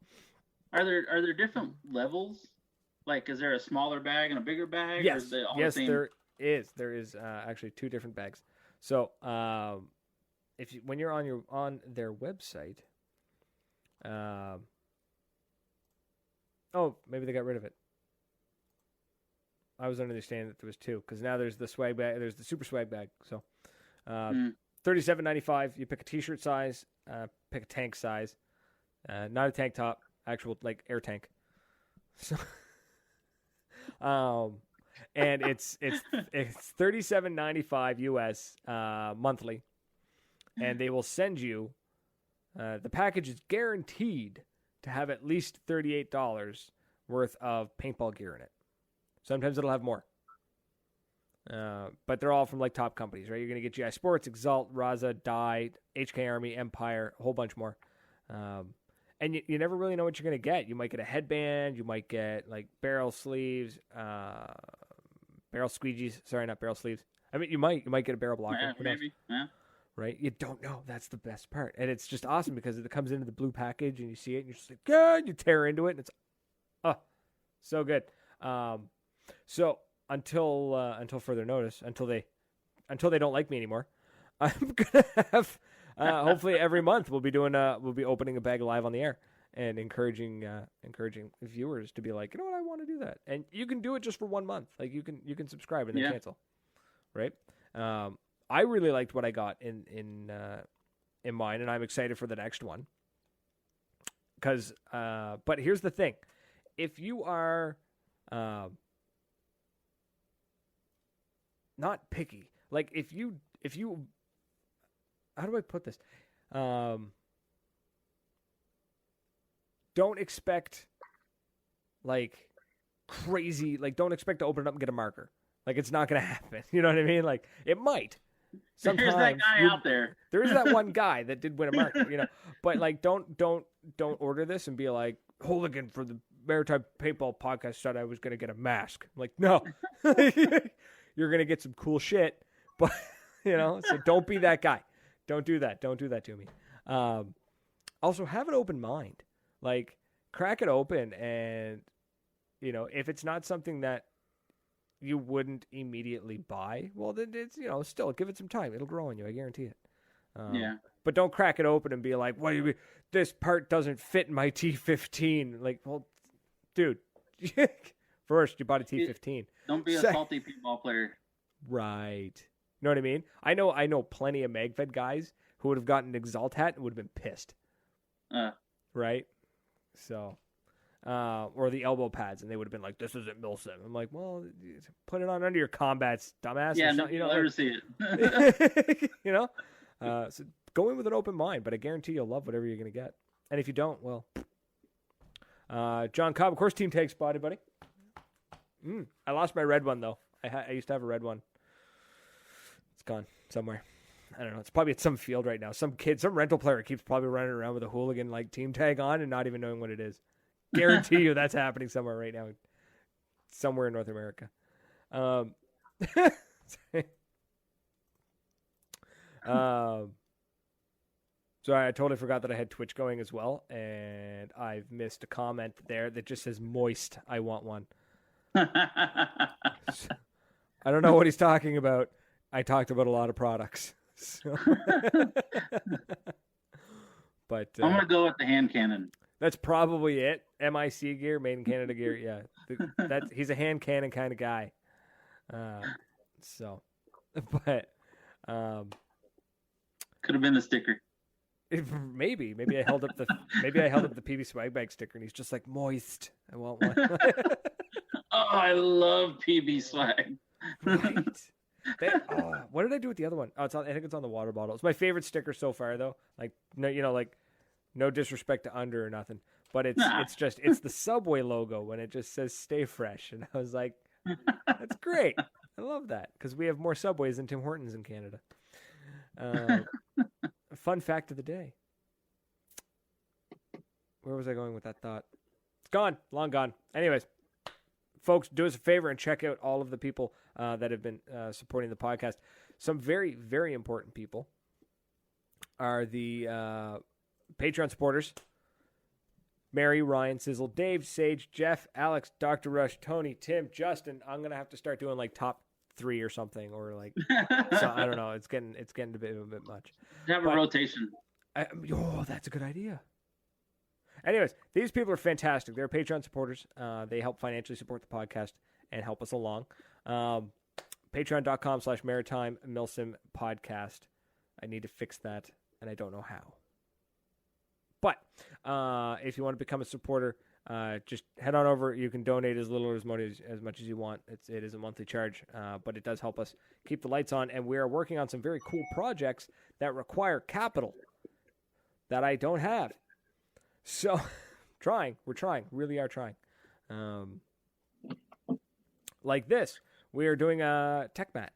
are there different levels? Like, is there a smaller bag and a bigger bag? Yes, or is they all yes, the same? there is. There is actually two different bags. So, when you're on their website, maybe they got rid of it. I was understanding that there was two, because now there's the swag bag, there's the super swag bag. So, $37.95. You pick a t-shirt size, pick a tank size, not a tank top, actual air tank. So, and it's $37.95 US monthly, and they will send you. The package is guaranteed to have at least $38 worth of paintball gear in it. Sometimes it'll have more. But they're all from like top companies, right? You're going to get GI Sports, Exalt, Raza, Dye, HK Army, Empire, a whole bunch more. And you never really know what you're going to get. You might get a headband. You might get like barrel sleeves, barrel squeegees. Sorry, not barrel sleeves. I mean, you might get a barrel blocker. Yeah, maybe. Yeah. Right? You don't know. That's the best part. And it's just awesome because it comes into the blue package and you see it and you're just like, good. You tear into it and it's, so good. So until further notice, until they don't like me anymore, I'm gonna have hopefully every month we'll be opening a bag live on the air and encouraging viewers to be like, you know what, I want to do that, and you can do it just for 1 month. Like you can subscribe and then cancel, right? I really liked what I got in mine, and I'm excited for the next one. Because, but here's the thing: if you are not picky, like if you, how do I put this? Don't expect like crazy, like don't expect to open it up and get a marker. Like it's not going to happen. You know what I mean? Like it might. Sometimes there's that guy out there. There is that one guy that did win a marker, you know. But like don't order this and be like, hooligan for the Maritime Paintball podcast said I was going to get a mask. I'm like, no. You're going to get some cool shit, but you know, so don't be that guy. Don't do that. Don't do that to me. Also have an open mind. Like crack it open, and you know, if it's not something that you wouldn't immediately buy, well then it's, you know, still give it some time. It'll grow on you. I guarantee it. Yeah. But don't crack it open and be like, "What do you mean? This part doesn't fit in my T15." Like, well, dude, first you bought a T15. Don't be a salty paintball player. Right. You know what I mean? I know plenty of MagFed guys who would have gotten an Exalt hat and would have been pissed. Right? So, or the elbow pads, and they would have been like, "This isn't Milsim." I'm like, "Well, put it on under your combats, dumbass." Yeah, no, you know, never see it. you know? So go in with an open mind, but I guarantee you'll love whatever you're going to get. And if you don't, well, John Cobb, of course, team tag spotted, buddy. I lost my red one, though. I used to have a red one. It's gone somewhere. I don't know. It's probably at some field right now. Some rental player keeps probably running around with a hooligan like team tag on and not even knowing what it is. Guarantee you that's happening somewhere right now. Somewhere in North America. Sorry, I totally forgot that I had Twitch going as well, and I've missed a comment there that just says moist. I want one. I don't know what he's talking about. I talked about a lot of products. So. But I'm going to go with the hand cannon. That's probably it. MIC gear, Made in Canada gear. Yeah. He's a hand cannon kind of guy. But could have been the sticker. Maybe I held up the PB swag bag sticker and he's just like, moist. I want one. Oh, I love PB swag. Right. What did I do with the other one? Oh, I think it's on the water bottle. It's my favorite sticker so far, though. Like, no, you know, like no disrespect to Under or nothing, but it's the Subway logo when it just says "Stay Fresh," and I was like, that's great. I love that because we have more Subways than Tim Hortons in Canada. Fun fact of the day. Where was I going with that thought? It's gone, long gone. Anyways. Folks, do us a favor and check out all of the people that have been supporting the podcast. Some very, very important people are the Patreon supporters. Mary, Ryan, Sizzle, Dave, Sage, Jeff, Alex, Dr. Rush, Tony, Tim, Justin. I'm going to have to start doing like top 3 or something, or like, so I don't know. It's getting a bit much. Have a rotation. That's a good idea. Anyways, these people are fantastic. They're Patreon supporters. They help financially support the podcast and help us along. Patreon.com/Maritime Milsim Podcast. I need to fix that, and I don't know how. But if you want to become a supporter, just head on over. You can donate as little or as much as you want. It is a monthly charge, but it does help us keep the lights on. And we are working on some very cool projects that require capital that I don't have. So, we're trying, really are trying. Like this, we are doing a tech mat,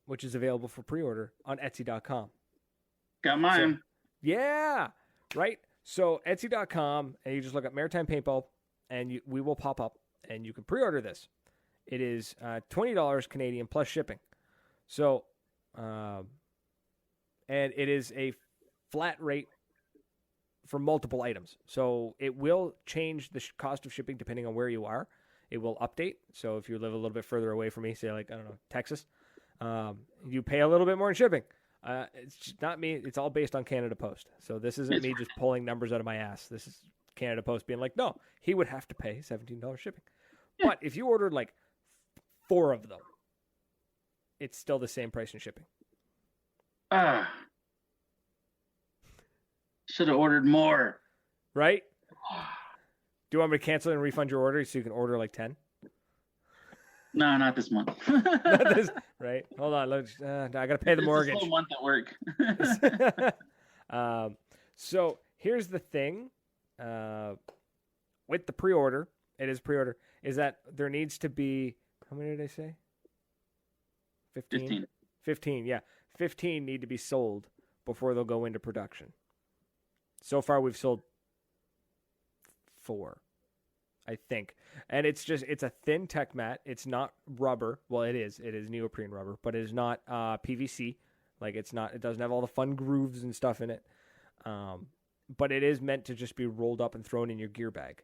which is available for pre-order on Etsy.com. Got mine. So, yeah, right. So Etsy.com, and you just look up Maritime Paintball, and we will pop up, and you can pre-order this. It is $20 Canadian plus shipping. So, and it is a flat rate for multiple items. So it will change the cost of shipping depending on where you are. It will update. So if you live a little bit further away from me, say like, I don't know, Texas, you pay a little bit more in shipping. It's just not me. It's all based on Canada Post. So this isn't me just pulling numbers out of my ass. This is Canada Post being like, no, he would have to pay $17 shipping. Yeah. But if you ordered like 4 of them, it's still the same price in shipping. Should have ordered more. Right? Do you want me to cancel and refund your order so you can order like 10? No, not this month. Not this, right? Hold on. I got to pay the mortgage. This whole month at work. So here's the thing with the pre-order. It is pre-order. Is that there needs to be, how many did I say? 15? 15, yeah. 15 need to be sold before they'll go into production. So far, we've sold 4, I think. And it's a thin tech mat. It's not rubber. Well, it is neoprene rubber, but it is not PVC. Like it doesn't have all the fun grooves and stuff in it. But it is meant to just be rolled up and thrown in your gear bag.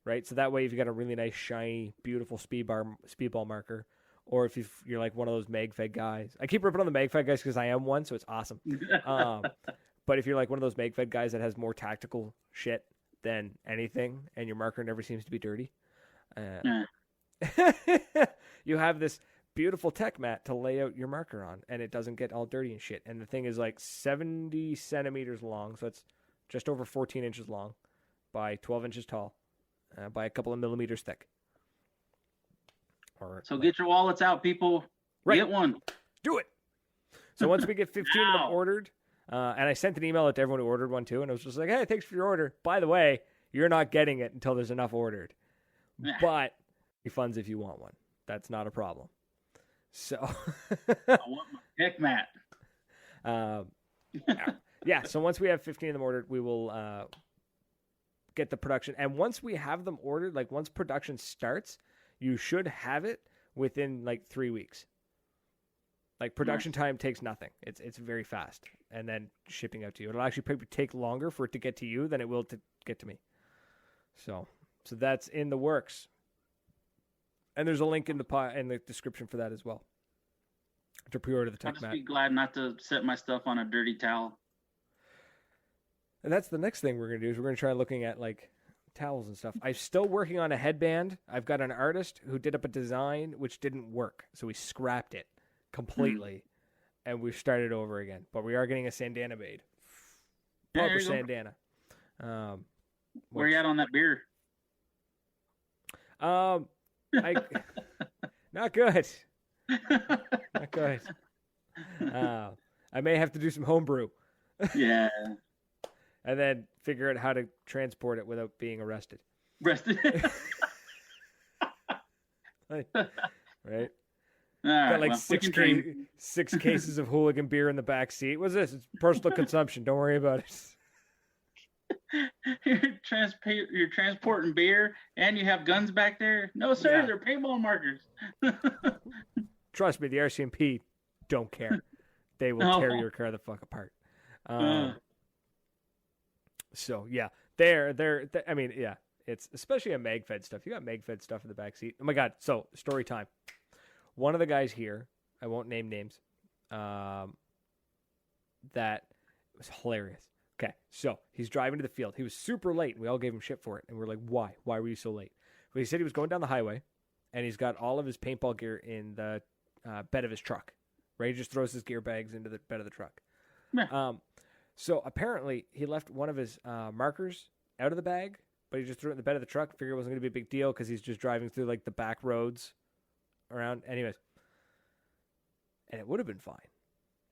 Right? So that way, if you got a really nice, shiny, beautiful speedball marker, or if you're like one of those MagFed guys. I keep ripping on the MagFed guys because I am one, so it's awesome. But if you're like one of those MagFed guys that has more tactical shit than anything, and your marker never seems to be dirty, you have this beautiful tech mat to lay out your marker on, and it doesn't get all dirty and shit. And the thing is like 70 centimeters long, so it's just over 14 inches long by 12 inches tall, by a couple of millimeters thick. So get your wallets out, people. Right. Get one. Do it. So once we get 15 of them ordered, and I sent an email out to everyone who ordered one too, and it was just like, hey, thanks for your order. By the way, you're not getting it until there's enough ordered. But refunds if you want one. That's not a problem. So I want my tech mat. Yeah, so once we have 15 of them ordered, we will get the production. And once we have them ordered, like once production starts, you should have it within like 3 weeks. Like production time takes nothing. It's very fast, and then shipping out to you. It'll actually probably take longer for it to get to you than it will to get to me. So that's in the works. And there's a link in the description for that as well to pre-order the tech mat. I'll just be glad not to set my stuff on a dirty towel. And that's the next thing we're gonna do is we're gonna try looking at like towels and stuff. I'm still working on a headband. I've got an artist who did up a design which didn't work, so we scrapped it completely, and we started over again. But we are getting a bandana made, proper bandana. Where you at on that beer? Not good. Not good. I may have to do some homebrew. Yeah. And then figure out how to transport it without being arrested. Right? Got like 6 cases of hooligan beer in the back seat. What's this? It's personal consumption. Don't worry about it. You're transporting beer and you have guns back there? No, sir. Yeah. They're paintball markers. Trust me, the RCMP don't care. They will tear your car the fuck apart. So yeah, I mean, yeah, it's especially a MagFed stuff. You got MagFed stuff in the back seat. Oh my God. So story time. One of the guys here, I won't name names, that was hilarious. Okay, so he's driving to the field. He was super late, and we all gave him shit for it. And we're like, why? Why were you so late? But he said he was going down the highway, and he's got all of his paintball gear in the bed of his truck. Right? He just throws his gear bags into the bed of the truck. Yeah. So apparently, he left one of his markers out of the bag but he just threw it in the bed of the truck. Figured it wasn't going to be a big deal because he's just driving through like the back roads around. Anyways, and it would have been fine,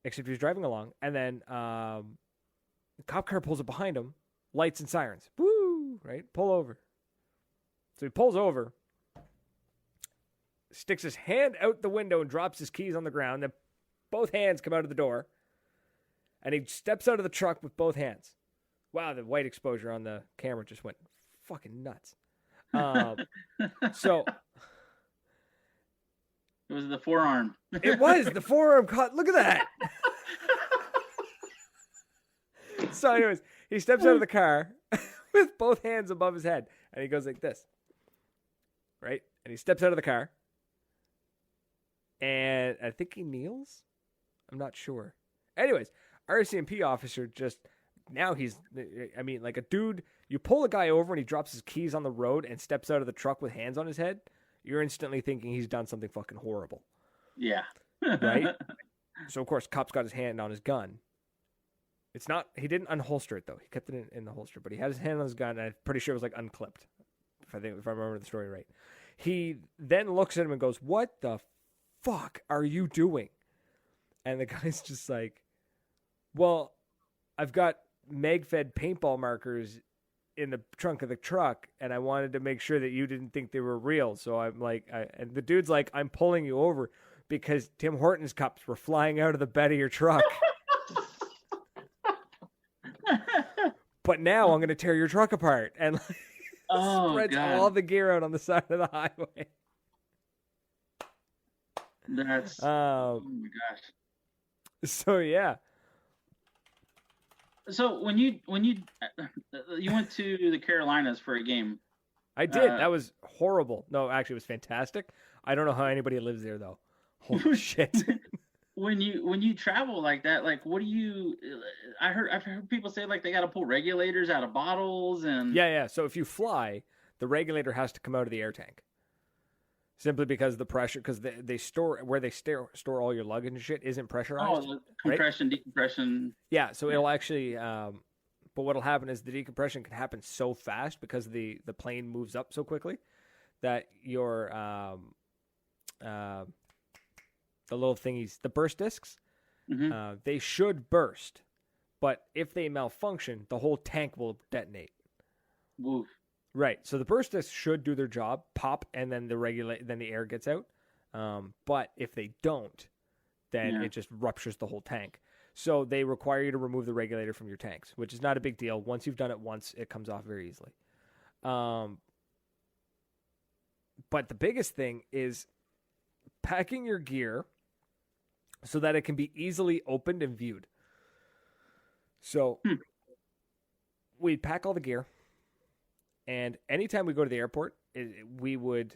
except he was driving along, and then the cop car pulls up behind him, lights and sirens. Woo! Right? Pull over. So he pulls over, sticks his hand out the window and drops his keys on the ground. Then both hands come out of the door, and he steps out of the truck with both hands. Wow, the white exposure on the camera just went fucking nuts. So it was the forearm. It was the forearm cut. Look at that. So, anyways, he steps out of the car with both hands above his head, and he goes like this, right? And he steps out of the car, and I think he kneels. I'm not sure. Anyways, RCMP officer just. Now he's, I mean, like a dude, you pull a guy over and he drops his keys on the road and steps out of the truck with hands on his head, you're instantly thinking he's done something fucking horrible. Yeah. Right? So, of course, cop's got his hand on his gun. It's not, he didn't unholster it, though. He kept it in the holster, but he had his hand on his gun, and I'm pretty sure it was, like, unclipped, if I remember the story right. He then looks at him and goes, "What the fuck are you doing?" And the guy's just like, "Well, I've got mag-fed paintball markers in the trunk of the truck, and I wanted to make sure that you didn't think they were real. So I'm like," and the dude's like, "I'm pulling you over because Tim Hortons cups were flying out of the bed of your truck. But now I'm going to tear your truck apart." And like, spreads all the gear out on the side of the highway. That's, oh my gosh. So, yeah. So when you went to the Carolinas for a game, I did. That was horrible. No, actually, it was fantastic. I don't know how anybody lives there though. Holy shit! When you travel like that, like what do you? I've heard people say like they got to pull regulators out of bottles and yeah. So if you fly, the regulator has to come out of the air tank. Simply because the pressure, because they store where they store all your luggage and shit isn't pressurized. Oh, compression, right? Decompression. Yeah, so it'll actually, but what'll happen is the decompression can happen so fast because the plane moves up so quickly that your the little thingies, the burst discs, they should burst, but if they malfunction, the whole tank will detonate. Woof. Right, so the burst discs should do their job, pop, and then then the air gets out. But if they don't, then it just ruptures the whole tank. So they require you to remove the regulator from your tanks, which is not a big deal. Once you've done it once, it comes off very easily. But the biggest thing is packing your gear so that it can be easily opened and viewed. So we'd pack all the gear. And anytime we go to the airport, we would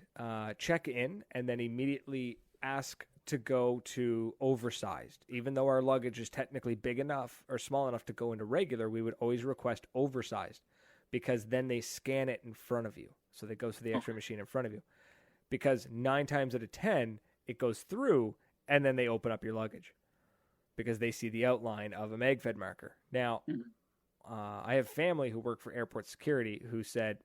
check in and then immediately ask to go to oversized. Even though our luggage is technically big enough or small enough to go into regular, we would always request oversized because then they scan it in front of you. So that goes to the X-ray machine in front of you. Because 9 times out of 10, it goes through and then they open up your luggage because they see the outline of a mag-fed marker. Now, I have family who work for airport security who said,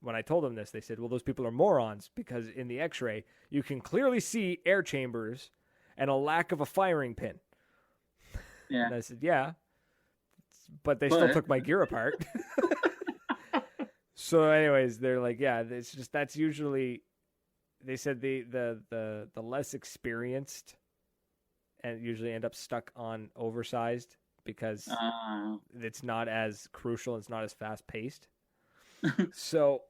when I told them this, they said, "Well, those people are morons because in the X-ray, you can clearly see air chambers and a lack of a firing pin." Yeah. And I said, "Yeah, but they still took my gear apart." So anyways, they're like, "Yeah, it's just, that's usually," they said the less experienced and usually end up stuck on oversized because it's not as crucial. It's not as fast paced. So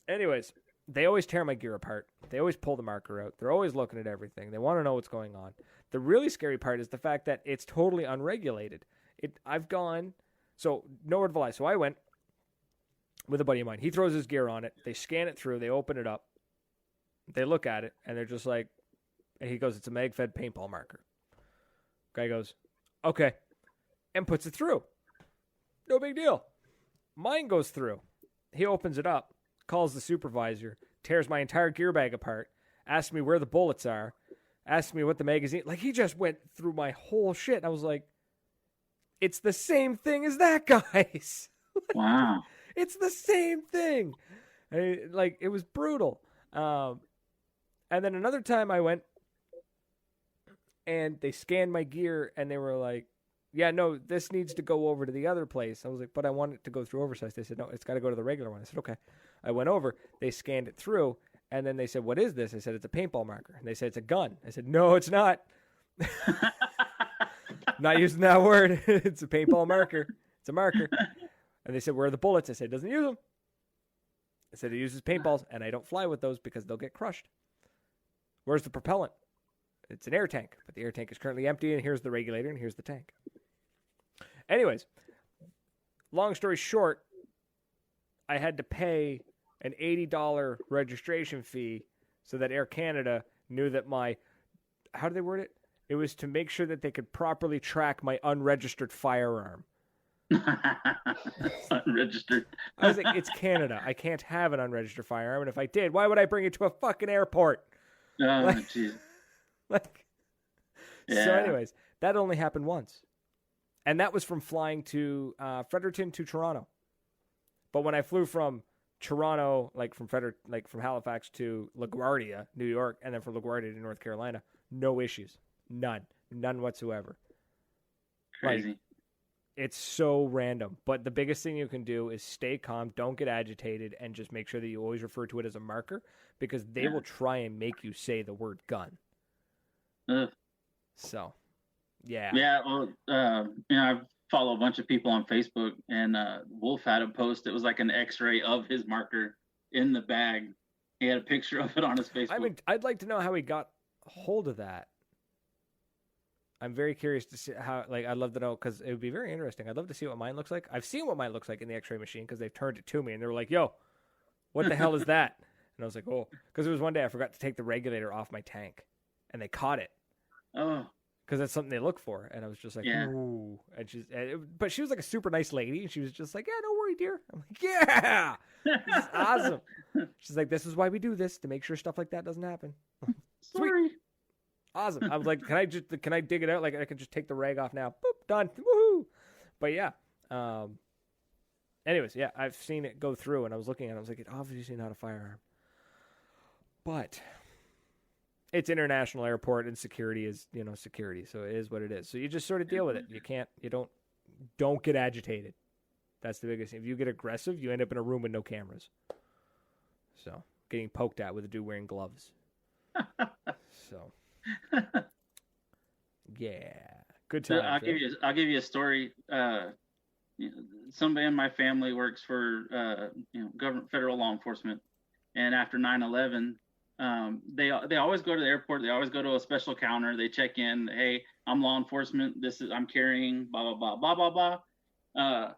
anyways, they always tear my gear apart. They always pull the marker out. They're always looking at everything. They want to know what's going on. The really scary part is the fact that it's totally unregulated. I've gone, so nowhere to lie. So I went with a buddy of mine. He throws his gear on it. They scan it through. They open it up. They look at it, and they're just like, and he goes, "It's a mag-fed paintball marker." Guy goes, "Okay," and puts it through. No big deal. Mine goes through. He opens it up, calls the supervisor, tears my entire gear bag apart, asks me where the bullets are, asks me what the magazine... Like, he just went through my whole shit. I was like, it's the same thing as that guy's. Wow. It's the same thing. Like, it was brutal. And then another time I went and they scanned my gear and they were like, yeah, no, this needs to go over to the other place. I was like, but I want it to go through oversized. They said, no, it's got to go to the regular one. I said, okay. I went over. They scanned it through. And then they said, what is this? I said, it's a paintball marker. And they said, it's a gun. I said, no, it's not. Not using that word. It's a paintball marker. It's a marker. And they said, where are the bullets? I said, it doesn't use them. I said, it uses paintballs, and I don't fly with those because they'll get crushed. Where's the propellant? It's an air tank, but the air tank is currently empty, and here's the regulator, and here's the tank. Anyways, long story short, I had to pay an $80 registration fee so that Air Canada knew that my, how do they word it? It was to make sure that they could properly track my unregistered firearm. Unregistered. I was like, it's Canada. I can't have an unregistered firearm, and if I did, why would I bring it to a fucking airport? Oh, jeez. So anyways, that only happened once. And that was from flying to Fredericton to Toronto. But when I flew from Toronto, from Halifax to LaGuardia, New York, and then from LaGuardia to North Carolina, no issues. None whatsoever. Crazy. Like, it's so random. But the biggest thing you can do is stay calm, don't get agitated, and just make sure that you always refer to it as a marker, because they will try and make you say the word gun. So, yeah. Yeah, well, I follow a bunch of people on Facebook, and Wolf had a post. It was like an X-ray of his marker in the bag. He had a picture of it on his Facebook. I mean, I'd like to know how he got hold of that. I'm very curious to see how, I'd love to know, because it would be very interesting. I'd love to see what mine looks like. I've seen what mine looks like in the X-ray machine, because they've turned it to me, and they were like, yo, what the hell is that? And I was like, oh, because it was one day I forgot to take the regulator off my tank, and they caught it. Oh. Because that's something they look for. And I was just like, ooh. But she was like a super nice lady, and she was just like, yeah, don't worry, dear. I'm like, yeah, this is awesome. She's like, this is why we do this, to make sure stuff like that doesn't happen. Sweet. Sorry. Awesome. I was like, can I dig it out? Like, I can just take the rag off now. Boop, done. Woohoo. But yeah. Anyways, yeah, I've seen it go through, and I was looking at it. I was like, it's obviously not a firearm. But it's international airport, and security is, security. So it is what it is. So you just sort of deal with it. Don't get agitated. That's the biggest thing. If you get aggressive, you end up in a room with no cameras. So getting poked at with a dude wearing gloves. So. Yeah, good time. I'll give you a story. Somebody in my family works for government, federal law enforcement, and after 9/11, they always go to the airport. They always go to a special counter. They check in. Hey, I'm law enforcement. I'm carrying blah blah blah blah blah blah.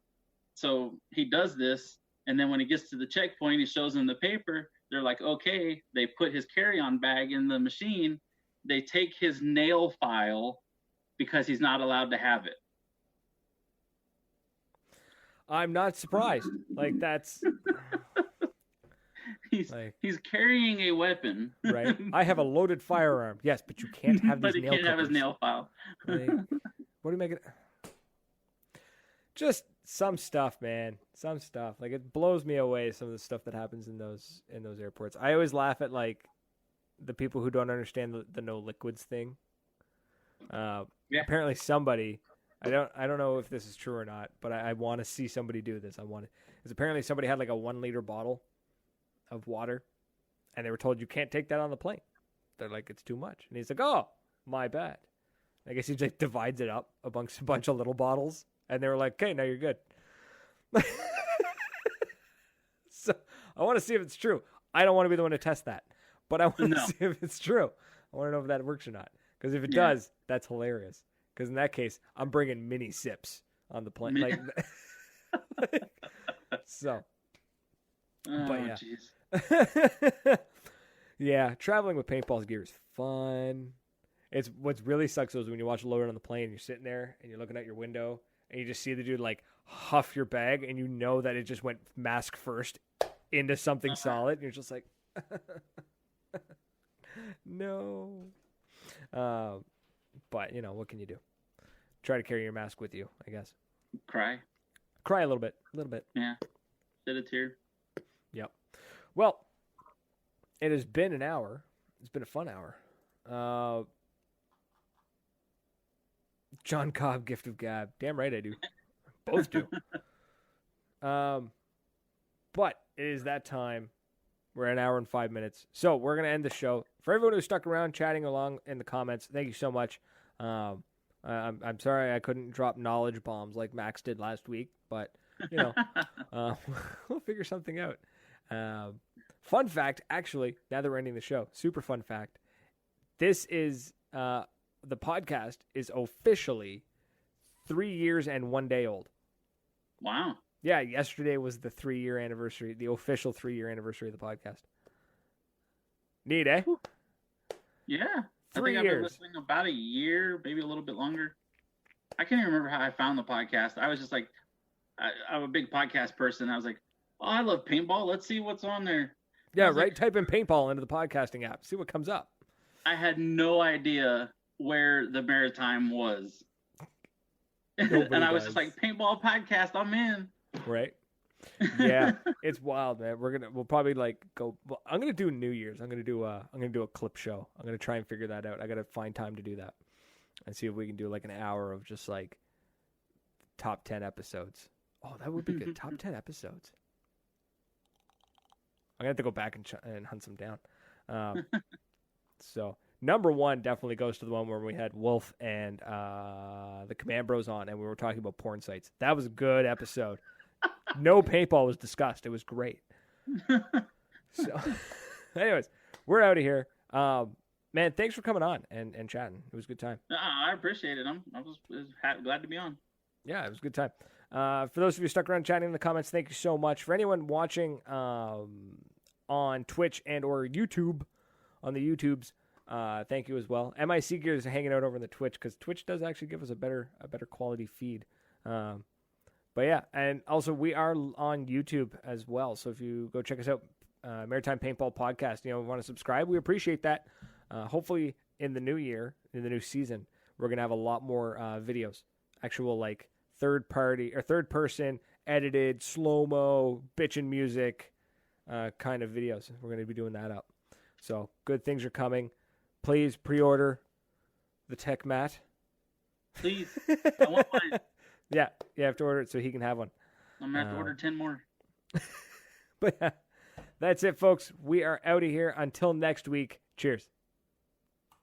So he does this, and then when he gets to the checkpoint, he shows them the paper. They're like, okay. They put his carry-on bag in the machine. They take his nail file because he's not allowed to have it. I'm not surprised. Like, that's... He's carrying a weapon. Right. I have a loaded firearm. Yes, but you can't have these nail clippers. But he can't have his nail file. Like, what are you making? Just some stuff, man. Some stuff. Like, it blows me away, some of the stuff that happens in those airports. I always laugh at, the people who don't understand the no liquids thing. Apparently somebody, I don't know if this is true or not, but I want to see somebody do this. Because apparently somebody had a 1 liter bottle of water, and they were told you can't take that on the plane. They're like, it's too much. And he's like, oh, my bad. I guess he just divides it up amongst a bunch of little bottles, and they were like, okay, now you're good. So I want to see if it's true. I don't want to be the one to test that. But I want to see if it's true. I want to know if that works or not. Because if it does, that's hilarious. Because in that case, I'm bringing mini sips on the plane. So. Oh, but yeah. Geez. Yeah, traveling with paintball gear is fun. It's what really sucks is when you watch a loader on the plane, you're sitting there and you're looking out your window and you just see the dude huff your bag, and you know that it just went mask first into something solid. And you're just like, no. But what can you do? Try to carry your mask with you, I guess. Cry a little bit. Yeah. Shed a tear. Yep. Well, it has been an hour. It's been a fun hour. John Cobb, gift of gab. Damn right I do. Both do. But it is that time. We're at an hour and 5 minutes. So we're going to end the show. For everyone who stuck around chatting along in the comments, thank you so much. I'm sorry I couldn't drop knowledge bombs like Max did last week, but, you know, we'll figure something out. Fun fact, actually, now that we're ending the show, super fun fact. This is, the podcast is officially 3 years and 1 day old. Wow. Yeah, yesterday was the 3-year anniversary, the official 3-year anniversary of the podcast. Neat, eh? Yeah. 3 I think I've years. been listening about a year, maybe a little bit longer. I can't even remember how I found the podcast. I was just like, I'm a big podcast person. I was like, oh, I love paintball. Let's see what's on there. Yeah, right? Like, Type in paintball into the podcasting app. See what comes up. I had no idea where the Maritime was. And I was just like, paintball podcast, I'm in. Right? Yeah, it's wild, man. We'll probably like go. Well, I'm gonna do New Year's. I'm gonna do a clip show. I'm gonna try and figure that out. I gotta find time to do that and see if we can do like an hour of just like top 10 episodes. Oh, that would be good. Top 10 episodes. I'm gonna have to go back and hunt some down. So number one definitely goes to the one where we had Wolf and the Command Bros on, and we were talking about porn sites. That was a good episode. No paintball was discussed. It was great. So, anyways, we're out of here. Man, thanks for coming on and chatting. It was a good time. I appreciate it. I was glad to be on. Yeah, it was a good time. For those of you stuck around chatting in the comments, thank you so much. For anyone watching on Twitch and or YouTube, on the YouTubes, thank you as well. MIC Gear is hanging out over on the Twitch because Twitch does actually give us a better quality feed. But yeah, and also we are on YouTube as well. So if you go check us out, Maritime Paintball Podcast, want to subscribe, we appreciate that. Hopefully in the new year, in the new season, we're going to have a lot more videos, actual like third person edited, slow-mo, bitchin' music kind of videos. We're going to be doing that up. So good things are coming. Please pre-order the Tech Mat. Please. I want mine. Yeah, you have to order it so he can have one. I'm going to have to order 10 more. But yeah, that's it, folks. We are out of here. Until next week, cheers.